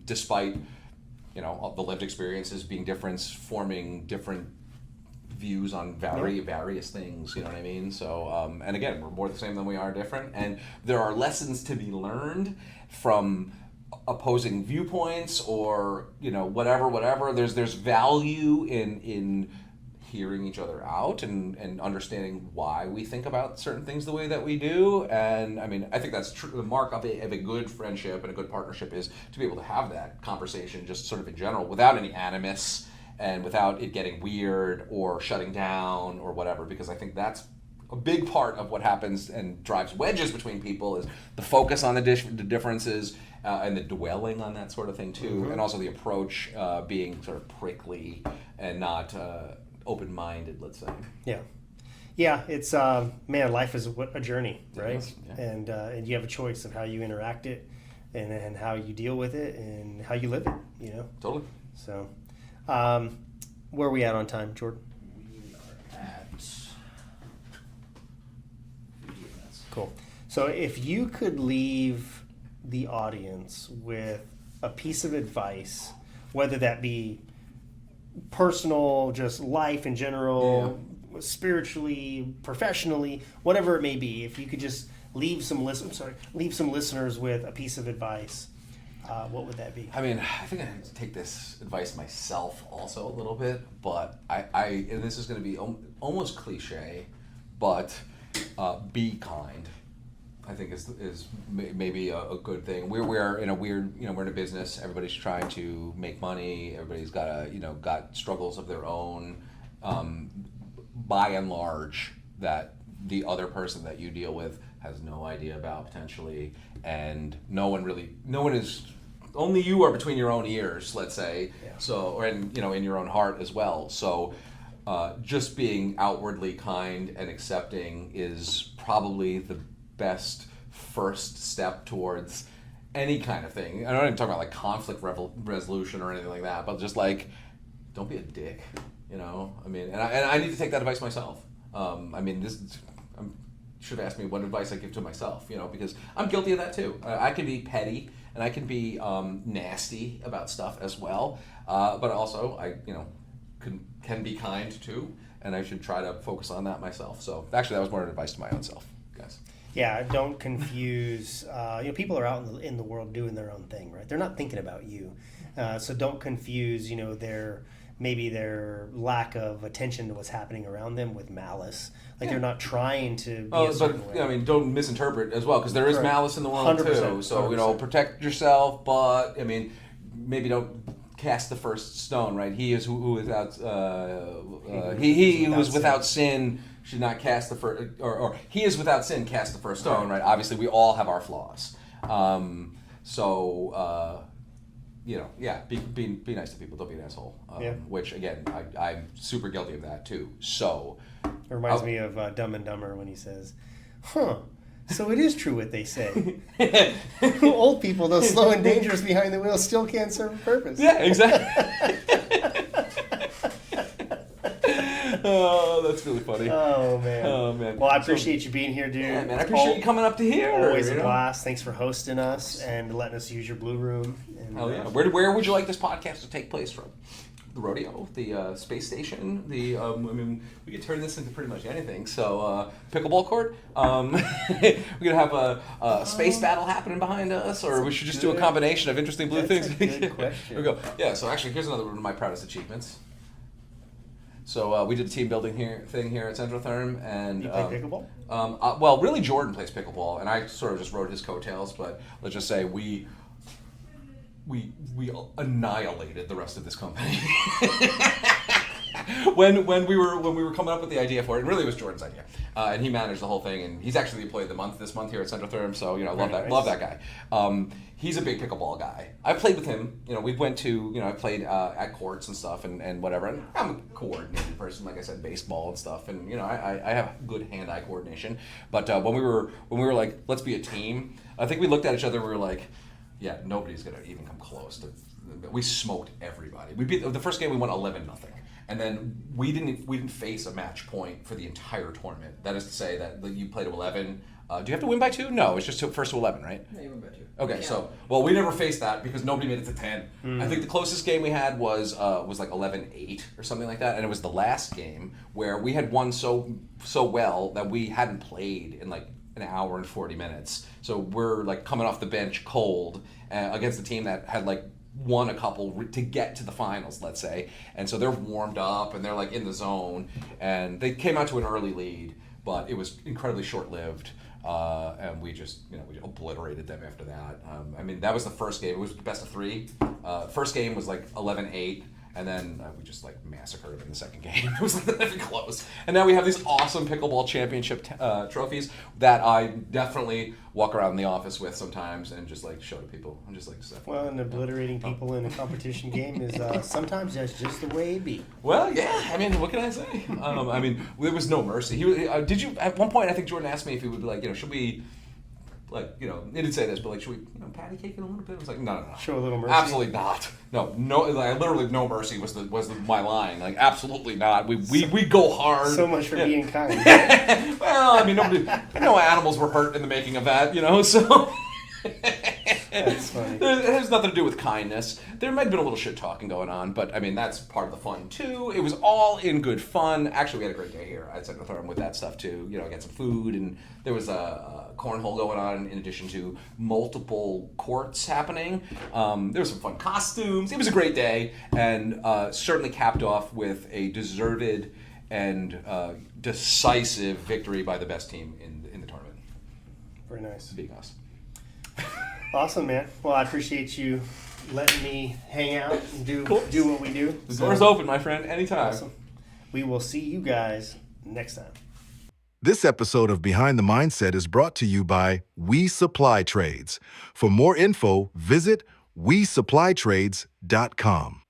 Despite the lived experiences being different, forming different views on various things. You know what I mean? So and again, we're more the same than we are different, and there are lessons to be learned from opposing viewpoints or whatever. There's value in hearing each other out and understanding why we think about certain things the way that we do. And I mean, I think that's true. The mark of a good friendship and a good partnership is to be able to have that conversation just sort of in general without any animus and without it getting weird or shutting down or whatever, because I think that's a big part of what happens and drives wedges between people is the focus on the differences and the dwelling on that sort of thing too, and also the approach being sort of prickly and not open-minded, let's say. Yeah, it's life is a journey, right? Yes, yeah. And you have a choice of how you interact it, and how you deal with it, and how you live it. Totally. So, where are we at on time, Jordan? We are at 50 minutes. Cool. So, if you could leave the audience with a piece of advice, whether that be personal, just life in general, spiritually, professionally, whatever it may be, if you could just leave some listeners with a piece of advice, what would that be? I mean, I think I have to take this advice myself also a little bit, but I and this is going to be almost cliche, but be kind. I think is maybe a good thing. We're in a weird, we're in a business. Everybody's trying to make money. Everybody's got struggles of their own. By and large, that the other person that you deal with has no idea about potentially, and no one is, only you are between your own ears, let's say. Yeah. So, and in your own heart as well. So, just being outwardly kind and accepting is probably the best first step towards any kind of thing. I'm not even talking about like conflict resolution or anything like that, but just like, don't be a dick. I mean, and I need to take that advice myself. Should have asked me what advice I give to myself, because I'm guilty of that too. I can be petty and I can be nasty about stuff as well, but also I, can be kind too, and I should try to focus on that myself. So actually, that was more advice to my own self, guys. Yeah, don't confuse. People are out in the world doing their own thing, right? They're not thinking about you, so don't confuse. Their lack of attention to what's happening around them with malice. Like they're not trying to be a certain way. Don't misinterpret as well, because there is Correct. malice in the world 100%, too. So 100%. protect yourself, but maybe don't cast the first stone. Right? He is who without he who is without sin should not cast the first, or he is without sin cast the first stone. Right? Obviously, we all have our flaws. Be nice to people. Don't be an asshole. Which again, I'm super guilty of that too. So It reminds me of Dumb and Dumber when he says, "Huh, so it is true what they say. Old people, though slow and dangerous behind the wheel, still can't serve a purpose." Yeah, exactly. Oh, that's really funny. Oh man. Well, I appreciate you being here, dude. Yeah, man. I appreciate you coming up to here. Always a blast. Thanks for hosting us and letting us use your blue room. And, Hell yeah. Where would you like this podcast to take place from? The rodeo, the space station, we could turn this into pretty much anything. So, pickleball court. We're gonna have a space battle happening behind us, or we should just do a combination of interesting blue That's things. a good question. Here we go. Yeah. So actually, here's another one of my proudest achievements. So we did a team building thing here at Centrotherm, and You play pickleball? Well, really, Jordan plays pickleball, and I sort of just rode his coattails. But let's just say we annihilated the rest of this company. when we were coming up with the idea for it, and really it was Jordan's idea, and he managed the whole thing, and he's actually the employee of the month this month here at Centrotherm. So love that guy. He's a big pickleball guy. I played with him. We went to I played at courts and stuff and whatever. And I'm a coordinated person, like I said, baseball and stuff, and I have good hand-eye coordination. But when we were like, let's be a team, I think we looked at each other and we were like, yeah, nobody's gonna even come close to. We smoked everybody. We beat the first game. We won 11-0, and then we didn't face a match point for the entire tournament. That is to say that you play to 11. Do you have to win by 2? No, it's just first to 11, right? Yeah, you win by 2. Okay, so we never faced that because nobody made it to 10. I think the closest game we had was like 11-8 or something like that, and it was the last game where we had won so well that we hadn't played in like an hour and 40 minutes. So we're like coming off the bench cold against a team that had like won a couple to get to the finals, let's say. And so they're warmed up and they're like in the zone, and they came out to an early lead, but it was incredibly short-lived. And we just, we obliterated them after that. That was the first game. It was best of 3. First game was like 11-8. And then we just like massacred them in the second game. It was like not even close. And now we have these awesome pickleball championship trophies that I definitely walk around in the office with sometimes and just like show to people. I'm just like stuff. Well, and obliterating people in a competition game is sometimes that's just the way it be. Well, yeah. What can I say? There was no mercy. Did you at one point? I think Jordan asked me if he would be like, should we? He didn't say this, but like, should we, patty cake it a little bit? I was like, no. Show a little mercy. Absolutely not. No. Like, literally, no mercy was my line. Like, absolutely not. We go hard. So much for being kind. Well, no animals were hurt in the making of that, So That's funny. It has nothing to do with kindness. There might have been a little shit talking going on, but that's part of the fun too. It was all in good fun. Actually, we had a great day here at Centrotherm with that stuff too. Got some food, and there was a cornhole going on in addition to multiple courts happening. There was some fun costumes. It was a great day, and certainly capped off with a deserved and decisive victory by the best team in the tournament. Very nice. Being us. Awesome, man. Well, I appreciate you letting me hang out and do what we do. The door's open, my friend. Anytime. Awesome. We will see you guys next time. This episode of Behind the Mindset is brought to you by We Supply Trades. For more info, visit wesupplytrades.com.